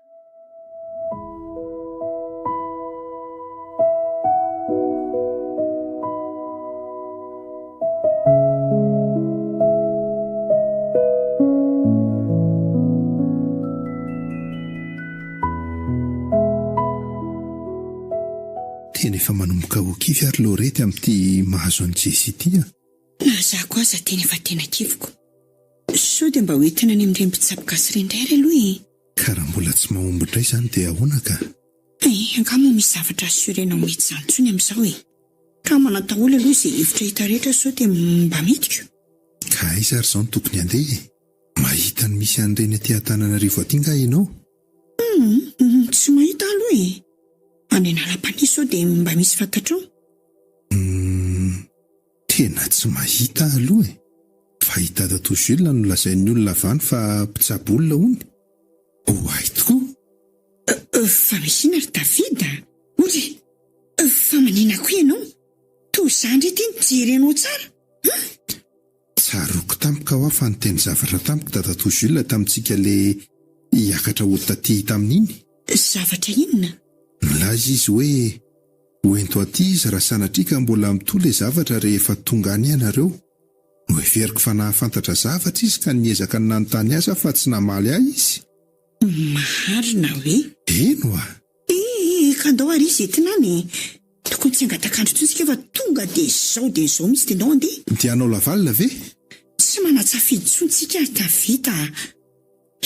Tena efa manomboka ho kify ary Lorety amin'ity mahazo an'i Jessie ity. Na za koa aza tena efa tena kivoko. Sao dia mba hoentina any amin'ireny mpitsaboka sy ireny indray ry aloha e. Ka raha mbola tsy mahomby indray izany dia ahoana ka? Angamba misy zavatra asorena ho mety izany intsony amin'izao e. Ka manatahola aloha izay hevitra hita rehetra sao dia mba midiko. Ka aiza ary izao no tokony handeha? Mahita ny misy an'ireny aty Antananarivo aty nga ianao? Tsy mahita aloha e. Any analam-panihy sao dia mba misy fantatrao? Tena tsy mahita aloha e. Fahita tato Jules no lazain'ny olona avany fa mpitsabo olona hony. Ay tokoa. Fa misy ina ry Davida? Ory, fa manina koa ianao? Toy izany ry ity nijerenao tsara? Tsaroako tampoka ho aho fa niteny zavatra tampoka tato Jules tamintsika ilay hiakatra ho taty tamin'iny. Zavatra inona? Nilaza izy hoe hoento aty izy raha sanatrika mbola mitohy ilay zavatra rehefa tonga any ianareo. No heveriko fa nahafantatra zavatra izy ka niezaka ny nanontany aza fa tsy namaly ahy izy. Marina hoe? Eno a. Ka andao ary izy etinany. Tokony tsy angatakandro totsika fa tonga dia izao mihitsy dia andao andeha. Tianao lavalina ve? Tsy manatsafidy tsontsika ary Davida.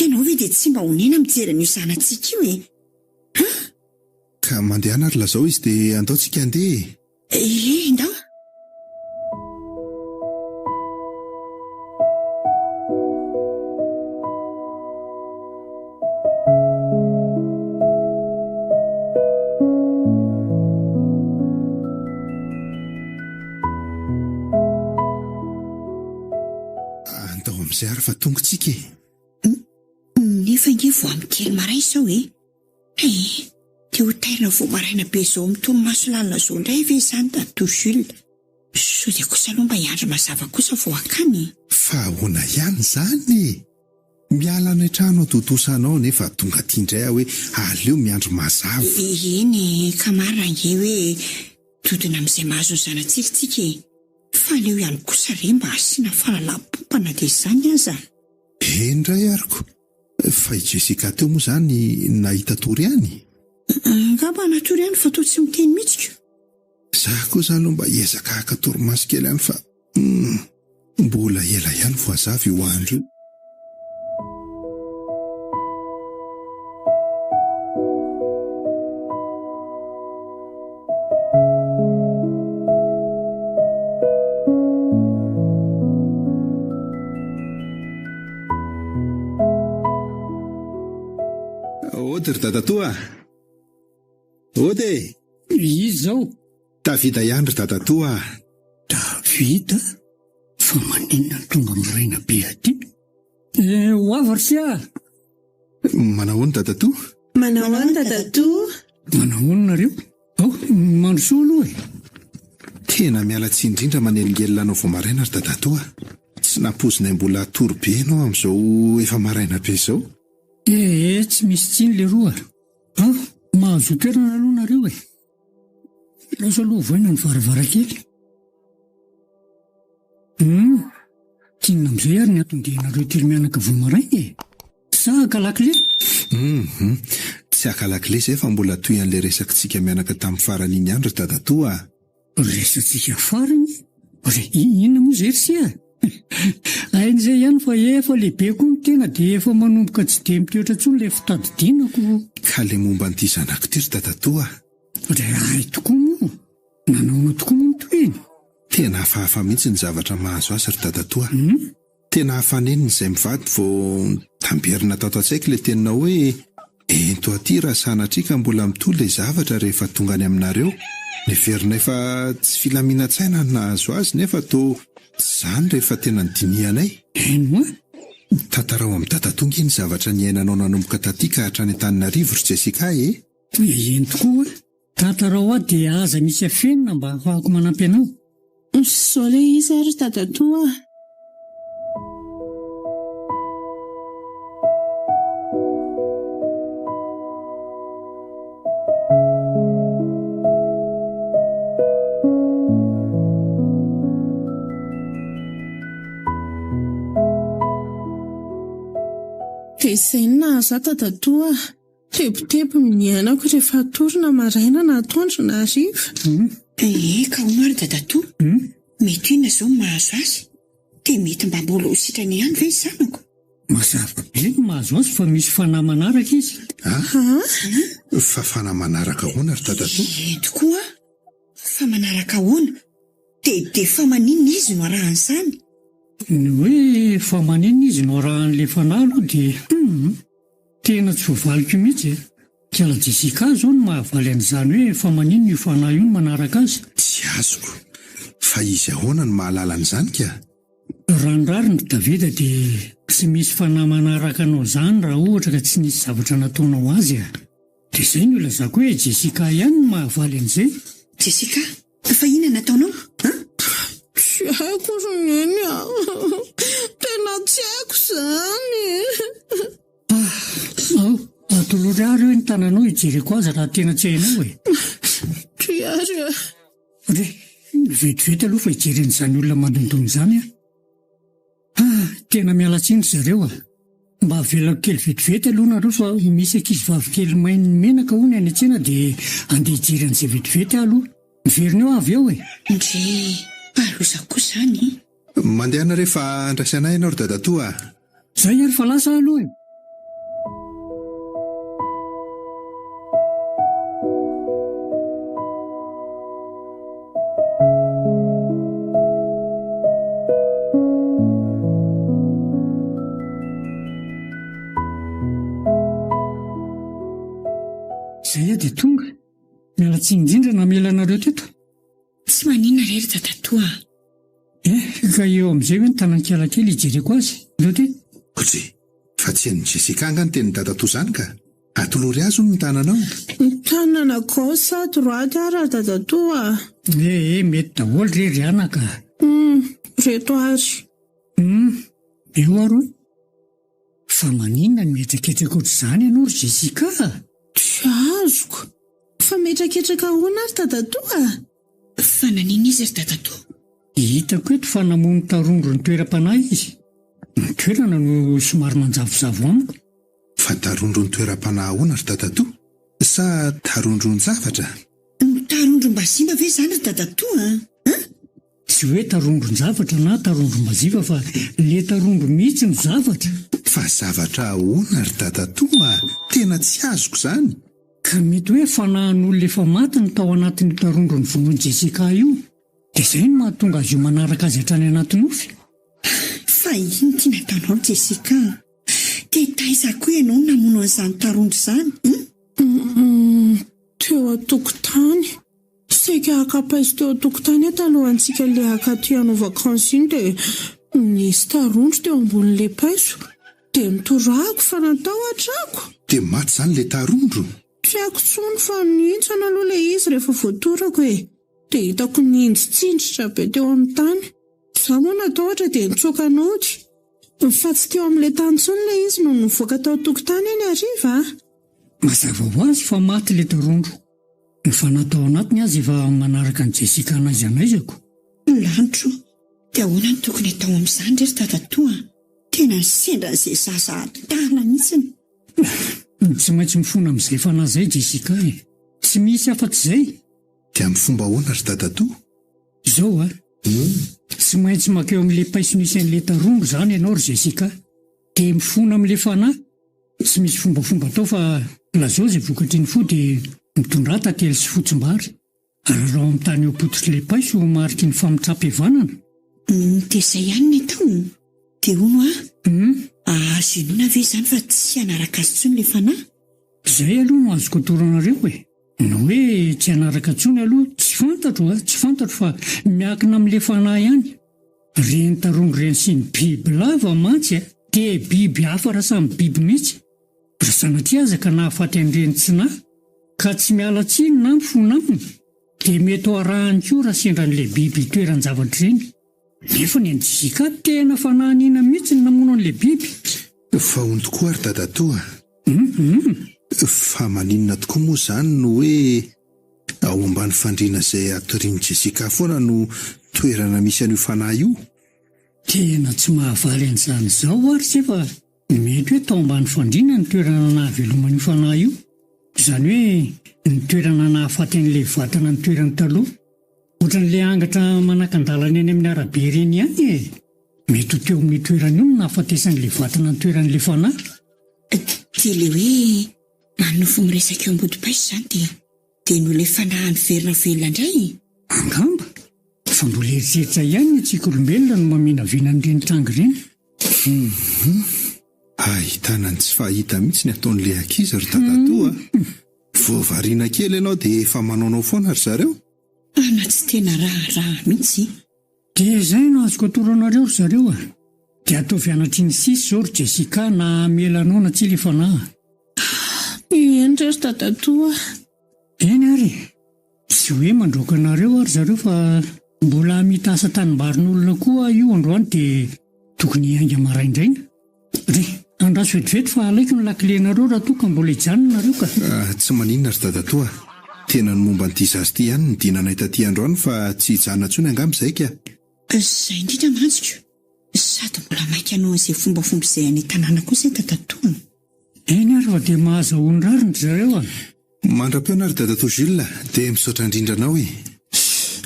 Ianao hoe dia tsy mba honena mijery an'io zanantsika io e. Ka mandehana ary lazao izy dia andaontsika andeha. Ndao. amin'izay ary fa tongontsika e. Nefa nge vo amin'ny kely maray sao e. Te ho tairina vo maraina be zao mitony maso lalina zao indray ve izany Tato Jules? So dia kosa aloha mba hiandry mazava kosa vo akany. Fa ahoana ihany izany e. Miala any trano totosanao nefa tonga tia indray aho hoe aleo miandro mazava. Eny ka marina nge hoe todina amin'izay mahazo ny zanatsika e. Fa aleo ihany kosa re mba asiana fahalalam-pompana dia izany aza. Indray ariko. Fa i Jessica teo moa izany nahita tory ihany. Ngamba natory ihany fa toa tsy miteny mihitsika. Zaho koa izany mba hiezaka haka torimaso kely ihany fa mbola ela ihany voazavy io andro io. Ody ry Dadatoa. Ody. Izy zao. Davida ihany ry Dadatoa. Davida? Fa maninona tonga miraina be aty? Ho avy ry sia. Manao ny Dadatoa? Manao any Dadatoa? Manao nareo? Mandrosoa aloha e. Tena miala tsiny indrindra manelingelina anao vao maraina ry Dadatoa. Tsy nampozina mbola tory be ianao amin'izao efa maraina be izao. Tsy misy tsiny le roa. Mahazo toerana aloha nareo e. Lasa aloha voaina ny varavarakely. Tinina amin'izay ary ny atondianareo tery mianaka vao maraina e. Sa akalakile? Tsy akalakile izay fa mbola toy an'ilay resakitsika mianaka tamin'ny farany iny andro Dadatoa. Resatsika farany? Inona moa izay ry sia? Ain'izay ihany fa efa lehibe koa ny tena dia efa manomboka tsy dia mitoetra intsony ilay fitadidinako. Ka le momba an'ity zanako ity ry Dadatoa. Ay tokoa moa. Nanaona tokoa moa mitoeny. Tena hafahafa mihitsy ny zavatra mahazo azy ry Dadatoa. Tena hafaneniny izay mivady vao tamberina tato an-tsaiko ilay tenina hoe ento aty raha sanatrika mbola mitohy ilay zavatra rehefa tonga any aminareo. Neverina efa tsy filaminantsaina no nahazo azy nefa toa izany rehefa tena nydinianay. Eno moa? Tantarao amin'ny Dadatoa ny zavatra niainanao nanomboka taty ka hatrany Antananarivo ry Jessica e. Eny tokoa. Tantarao aho dia aza misy afenina mba ahafahako manampy anao. Sao le izy ary Dadatoa. Dia izay no nahazo Dadatoa. Tebotebo miainako rehefa torina maraina na atoandro na hariva. Ka ho maro Dadatoa. Mety inona izao mahazo azy? Dia mety mba mbola ho sitrany ihany ve zanako? Mazava be ny mahazo azy fa misy fanahy manaraka izy. Fa fanahy manaraka ahoana ry Dadatoa? Tokoa. Fa manaraka ahoana? Dia fa maninona izy no arahan'izany? Ny hoe fa maninona izy no arahan'ilay fanahy aloha dia tena tsy voavaliko mihitsy e. Kiala Jessica zao no mahavaly an'izany hoe fa maninona io fanahy io no manaraka azy. Tsy azoko. Fa izy ahoana no mahalala an'izany ka? Raha ny rariny Davida dia tsy misy fanahy manaraka anao izany raha ohatra ka tsy nisy zavatra nataonao azy a. Dia izay no ilazako hoe Jessica ihany no mahavaly an'izay. Jessica, fa inona nataonao? Tsy haiko roneny aho. Tena tsy haiko izany. Atolory ary hoe ny tananao hijereko azy raha tena tsy hainao e. Tsy ary a. Vetivety aloha fa hijeren'izany olona mandondony izany a. Tena miala tsiny zareo a. Mba avelako kely vetivety aloha nareo fa misy ankizy vavy kely mainy menaka hono any an-tsena dia andeha hijery an'izay vetivety aloha. Miverina eo avy eo e. Ndry palozako koa izany. Mandehana rehefa andrasanay ianao ry Dadatoa. Zay ary fa lasa aloha e. Zay dia tonga. Mialatsiny indrindra namelanareo teto. Tsy maninona rery Dadatoa. Ka eo amin'izay hoe ny tanan-kiala kely hijereko azy, lote? Otsy, fa tsy an'ny Jessica angany teny dadatoa izany ka atolory azy hono ny tananao. Ny tanana kosa droite ary dadatoa. Mety daholo rery anaka. Reto ary. Eo aro fa maninona ny mietreketraka ohatr'izany ianao ry Jessica? Tsy azoko. Fa mietreketraka ahoana ary dadatoa? Fa nanina izy ry dadatoa? Hitako eto fa namono tarondro ny toeram-panahy izy. Ny toerana no somary manjavozavo amiko. Fa tarondro ny toeram-panahy ahoana ry dadatoa? Sa tarondro ny zavatra? Tarondrom-baziva ve izany ry dadatoa? Tsy hoe tarondron-javatra na tarondrom-baziva fa le tarondro mihitsy ny zavatra. Fa zavatra ahoana ry dadatoa? Tena tsy azoko izany. Ka mety hoe fanahin'olona efa maty ny tao anatin'ny tarondro ny vonony Jessica io. Dia izay no mahatonga azy io manaraka azy hatrany anaty nofy. Fa ino tia nataonao Jessica? Dia taizako hoe ianao namono an'izany tarondro izany? Teo an-tokotany. Saika akapaizy teo an-tokotany eto alohantsika le akaty hanao vakansy iny dia nisy tarondro teo ambonin'le paiso. Dia nitorako fa natao hatrako. Dia maty izany le tarondro? Tsy haiko tsony fa nintsana aloha le izy rehefa voatorako e. Dia hitako ninjitsinjitra be teo amin'ny tany. Izaho moa natao ohatra dia nitsoaka nody. Fa tsy teo amin'ilay tany tsony le izy no nivoaka tao an-tokotany eny hariva. Mazava ho azy fa maty le tarondro. Fa natao anatiny azy efa manaraka ny Jessica anaiza anaizako. Lanitro, dia ahoana ny tokony atao amin'izany rery dadatoa? Tena sendra izay zaza tana mihitsiny. Tsy maintsy mifona amin'izay fanahy izay Jessica e. Tsy misy afa-tsy izay. Dia amin'ny fomba ahoana ry dadatoa? Izao tsy maintsy makeo amin'ilay paiso nisy an'ilay tarondro izany ianao ry Jessica. Dia mifona amin'ilay fanahy. Tsy misy fombafomba tao fa lazao izay vokatry ny fo dia mitondra tantely sy fotsim-bary. Ary raha amin'ny tany eo pototry ilay paiso mariky ny famitram-pihavanana. Dia izay ihany ny atao. Dia hono azo inona ve izany fa tsy hanaraka azy tsony ilay fanahy? Izay aloha no azoko toranareo e. No hoe tsy hanaraka tsony aloha tsy fantatro fa miakina amin'ilay fanahy ihany. Reny tarondro reny sy ny biby lava mantsy dia biby hafa raha samy biby mihitsy. Raha sanatria aza ka nahafaty an'ireny tsinahy ka tsy miala tsiny na mifona aminy dia mety ho arahany koa raha sendra an'ilay biby toeran-javatra ireny. Nefa ny Jessica tena fanahiniana mihitsy ny namono an'ilay biby. Fa hono tokoa ry dadatoa. Fa maninona tokoa moa izany no hoe ao ambany fandriana izay atorian'i Jessica foana no toerana misy an'io fanahy io? Tena tsy mahavaly an'izany izao ary tsy fa mety hoe tao ambany fandriana ny toerana nahaveloman'io fanahy io. Izany hoe ny toerana nahafaty an'ilay vatana ny toerany taloha. Ohatran'ilay angatra manakandalana eny amin'ny arabe ireny ihany e. Mety ho teo amin'ny toerany io no nahafatesan'ilay vatana ny toeran'ilay fanahy. Dia ilay hoe manofo miresaka eo ambodi-paiso izany dia no ilay fanahy niverina velona indray. Angamba, fa mbola eritreritra ihany ny tsiak'olombelona no maminavina an'ireny trango ireny. Ahitana ny tsy fahita mihitsy ny ataon'ilay ankizy ry dadatoa. Voavariana kely ianao dia efa manaonao foana ry zareo? Na tsy tena raha mihitsy. Dia izay no azoko atoranareo ry zareo dia ataovy anatry ny sisy izao ry Jessica na melanao na tsy ilay fanahy. Eny ry dadatoa. Eny ary, tsy hoe mandroaka anareo ary zareo fa mbola mita asa tanimbarin'olona koa io androany dia tokony hainga maraindraina. Andraso vetivety fa alaiko ny lakilenareo raha toa ka mbola hijanona nareo ka. Tsy maninona ry dadatoa. Tena ny momba n'ity zazy ity ihany ny dinanay taty androany fa tsy hijanona intsony angamba izay ka. Izay indrindra mantsika. Sady mbola maika anao izay fombafomba izay any tanàna kosa dadatoa. Eny ary fa dia mahazahoany rariny zareo Mandra-peo ry dadatoa Jules dia misaotra indrindra anao e.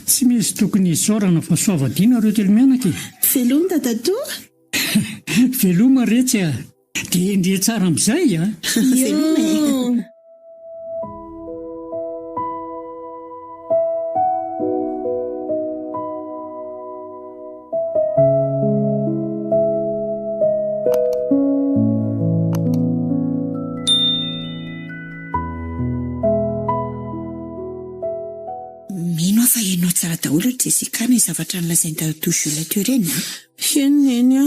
Tsy misy tokony hisaorana fa soavadiana ireo telo mianaka e. Veloma dadatoa? Veloma retsy dia ndre tsara amin'izay Veloma e. daholo Jessica ny zavatra nolazainy tatozola teo ireny a. Henoneny a.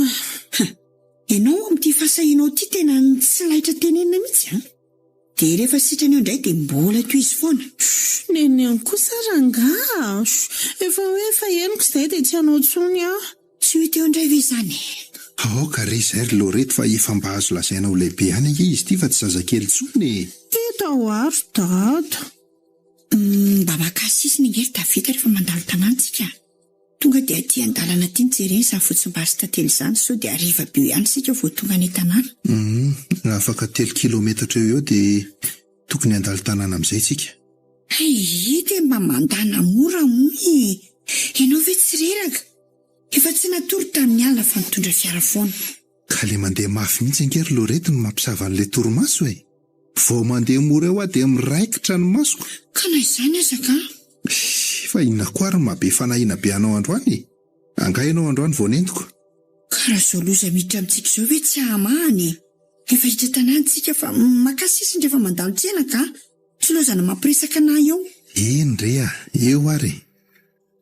Ianao amin'ity fahasahinao ity tena tsy laitra tenenina mihitsy a. Dia rehefa sitrany eo indray dia mbola toy izy foana. Neny ihany kosa ranga. Efa hoe fa henoko izay dia tsy hanao tsony a. Tsy ho teo indray ve izany? Aoka ry zay ry Loreto fa efa mba azo lazaina ho lehibe any ange izy ity fa tsy zazakely tsony. Eto ho aro dada. Mba makasisy ny ngery Davita rehefa mandalo tanàntsika. Tonga dia aty an-dalana ity nijereny izany fotsim-bary sy tantely izany sao dia hariva be ihany isika vao tonga ny tanàna. Afaka 3 kilometatra eo dia tokony handalo tanàna amin'izay tsika. Dia mba mandana mora moa. Ianao ve tsy reraka? Efa tsy natory tamin'ny alina fa mitondra fiara foana. Ka le mandeha mafy mihitsy angery Loreto no mampisava an'ilay torimaso e. Vao mandeha mora eo dia miraikitra ny masoko. Ka na izany azaka? Fa inona koa ary mabe fanahiana be anao androany? Angaha ianao androany vao nentiko. Ka raha izao loza miditra amintsika izao ve tsy hamahany? Efa hitra tanàntsika fa makasisiny rehefa mandalo tsena ka? Tsy lozana mampiresaka na eo? Eny Rea, eo ary.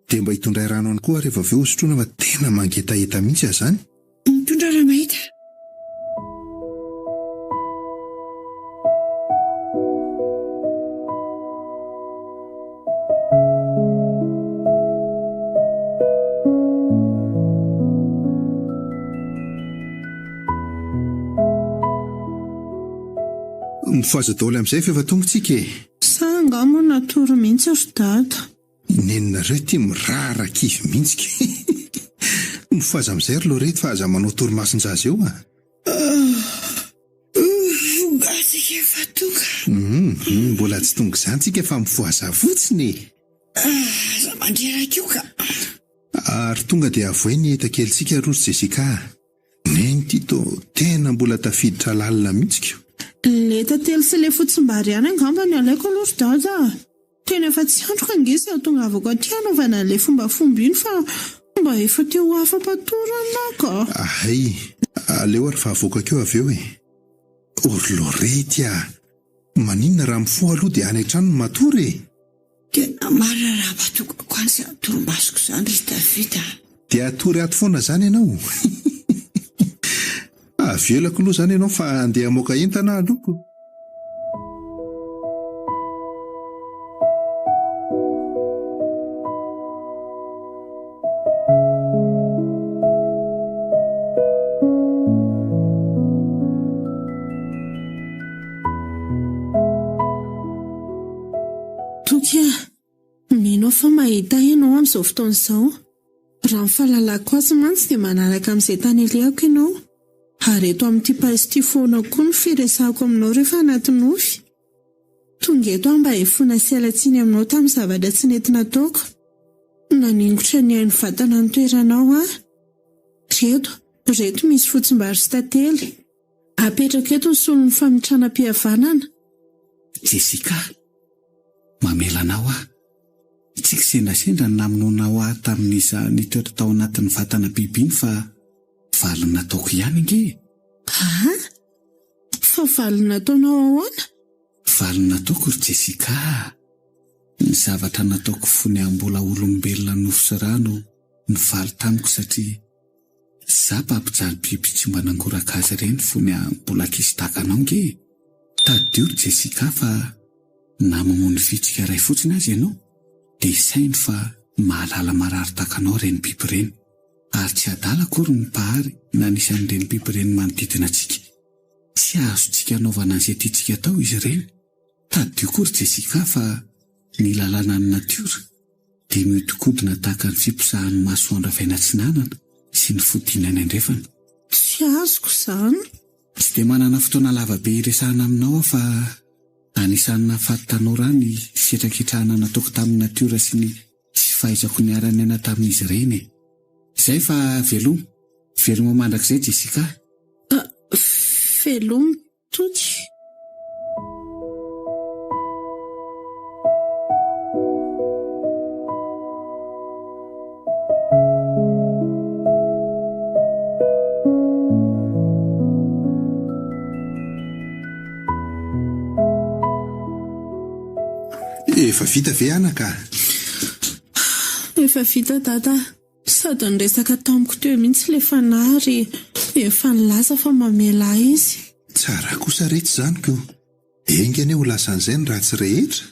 Dia mba hitondray rano any koa rehefa avy eo sotroina fa tena mangetaheta mihitsy aho izany. Mitondra rano mahita. Mifaza daholo amin'izay fa efa tongotsika e. Sa angamba natory mihitsy ry dada. Nenonareo ity mirarakivy mihitsika. Mifaza amin'izay ry Loreto fa aza manao torimasonjaza eo a. Gasika efa tonga. Mbola tsy tonga izany tsika fa mifoaza fotsiny. Aza mandreraka io ka. Ary tonga dia avohay ny enta-kelitsika ry Jessica. Neny Tito tena mbola tafiditra lalina mihitsika. Le tantely sy le fotsim-bary ihany angamba ny alaiko aloha ry dada. Tena efa tsy androka angeza aho tonga avako aty hanaovana le fombafomba iny fa mba efa teo afa-patorana ka. Ahay, aleo ary fa avokako avy eo e. Ory Lorety a, maninona raha mifoha aloha dia any an-trano no matory e. Tena marina raha batokako any sy torimasoko izany ry Davita. Dia atory ato foana izany ianao. Avelako aloha izany ianao fa andeha hamoaka entana aloko. Tokia, minao fa mahita ianao amin'izao fotoana izao. Raha ny fahalalako azy mantsy dia manaraka amin'izay tany ilehako ianao. Ary eto amin'ity paisy ity foana koa ny firesahako aminao rehefa anaty nofy. Tonga eto aho mba hifoana sy hialatsiny aminao tamin'ny zavatra tsy nety nataoko. Naningotra ny hain'ny vatana ny toeranao aho. Reto misy fotsim-bary sy tantely. Apetraka eto ny solon'ny famitranam-pihavanana. Jessica, mamelanao aho. Tsika sendasendra namonao aho tamin'izany toetra tao anatin'ny vatana biby iny fa valiny nataoko ihany inge. Fa valiny nataonao ahoana? Valiny nataoko ry Jessica. Ny zavatra nataoko fony ambola olombelona nofo sy rano ny valy tamiko satria za mpampijaly biby tsy mba nangoraka azy ireny fony ambola ankizy tahaka anao nge. Tadio ry Jessica fa namamoany vitsika iray fotsiny azy ianao dia isainy fa mahalala marary tahaka anao ireny biby ireny. Ary tsy adala akory ny pahary na anisan'ireny biby ireny manodidina antsika. Tsy azontsika anaovana an'izay tiantsika tao izy ireny. Tadio kory Jessica fa ny lalàna ny natiora dia mihodinkodina tahaka ny fiposahan'ny masoandro avy any atsinanana sy ny fodinany andrefana. Tsy azoko izany. Tsy dia manana fotoana lavabe iresahana aminao aho fa anisan'ny nahafaty tanora ny fiatraketrahana nataoko tamin'ny natiora sy ny tsy fahaizako ny arany ana tamin'izy ireny e. Izay fa veloma mandrakizay Jessica. Veloma toky. Efa vita ve anaka? Efa vita dada, sady niresaka tamiko teo mihitsy ilay fanary, efa nilaza fa mamela izy. Tsara kosa rehetra izany ko. Engany ho lasan'izay ny ratsy rehetra.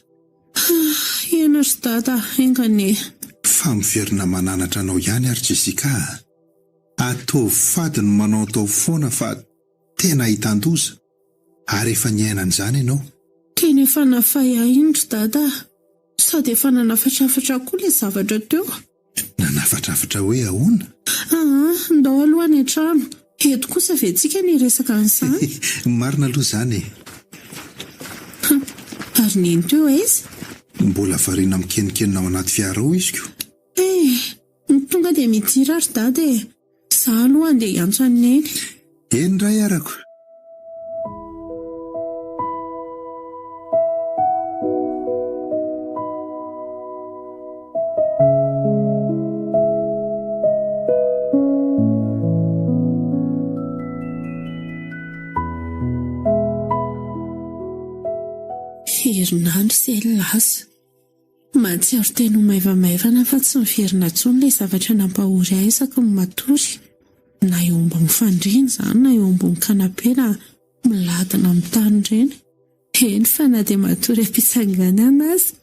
Ena ry dada, engany. Fa miverina mananatra anao ihany ary Jessica. Atao fady no manao atao foana fa tena hitan-doza. Ary efa niainan'izany ianao. Tena efa nafay iny ry dada. Sady efa nanafatrafatra koa ilay zavatra teo. Nanafatrafatra hoe ahoana? Ndao aloha any an-trano. Eto kosa ve tsika niresaka an'izany? Marina aloha izany. Ary nino teo izy? Mbola variana mikenikenina ao anaty fiara ao izy ko. Tonga dia midira ry dada e. Izaho aloha andeha hiantso any neny. Eny ray arako. Herinandro sy elaza. Mahatsiaro teny ho maivamaivana fa tsy miverina intsony ilay zavatra nampahory ahy isaky ny matory. Na eo ambony fandriana izany na eo ambony kanapé na miladina amin'ny tany ireny. Eny fa na dia matory ampisanganana azy.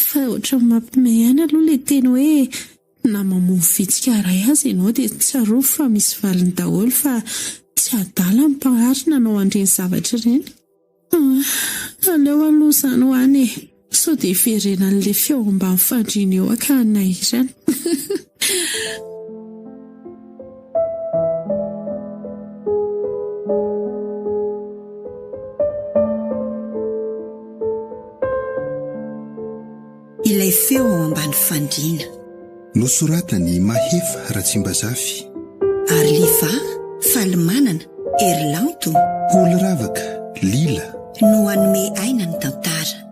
Fa ohatran'ny mampimehy ihany aloha ilay teny hoe na mamono vitsika iray azy ianao dia tsarovy fa misy valiny daholo fa tsy adala ny mpaharina anao andreny zavatra ireny. Aleo aloha izany ho any e. Sao dia hiverena an'ilay feo ambany fandriana eo ka nahirana. Ilay feo ao ambany fandriana. Nosoratany Mahefa Ratsimbazafy. Arliva Falimanana Erlanto Oloravaka Lila no hanome aina ny tantara.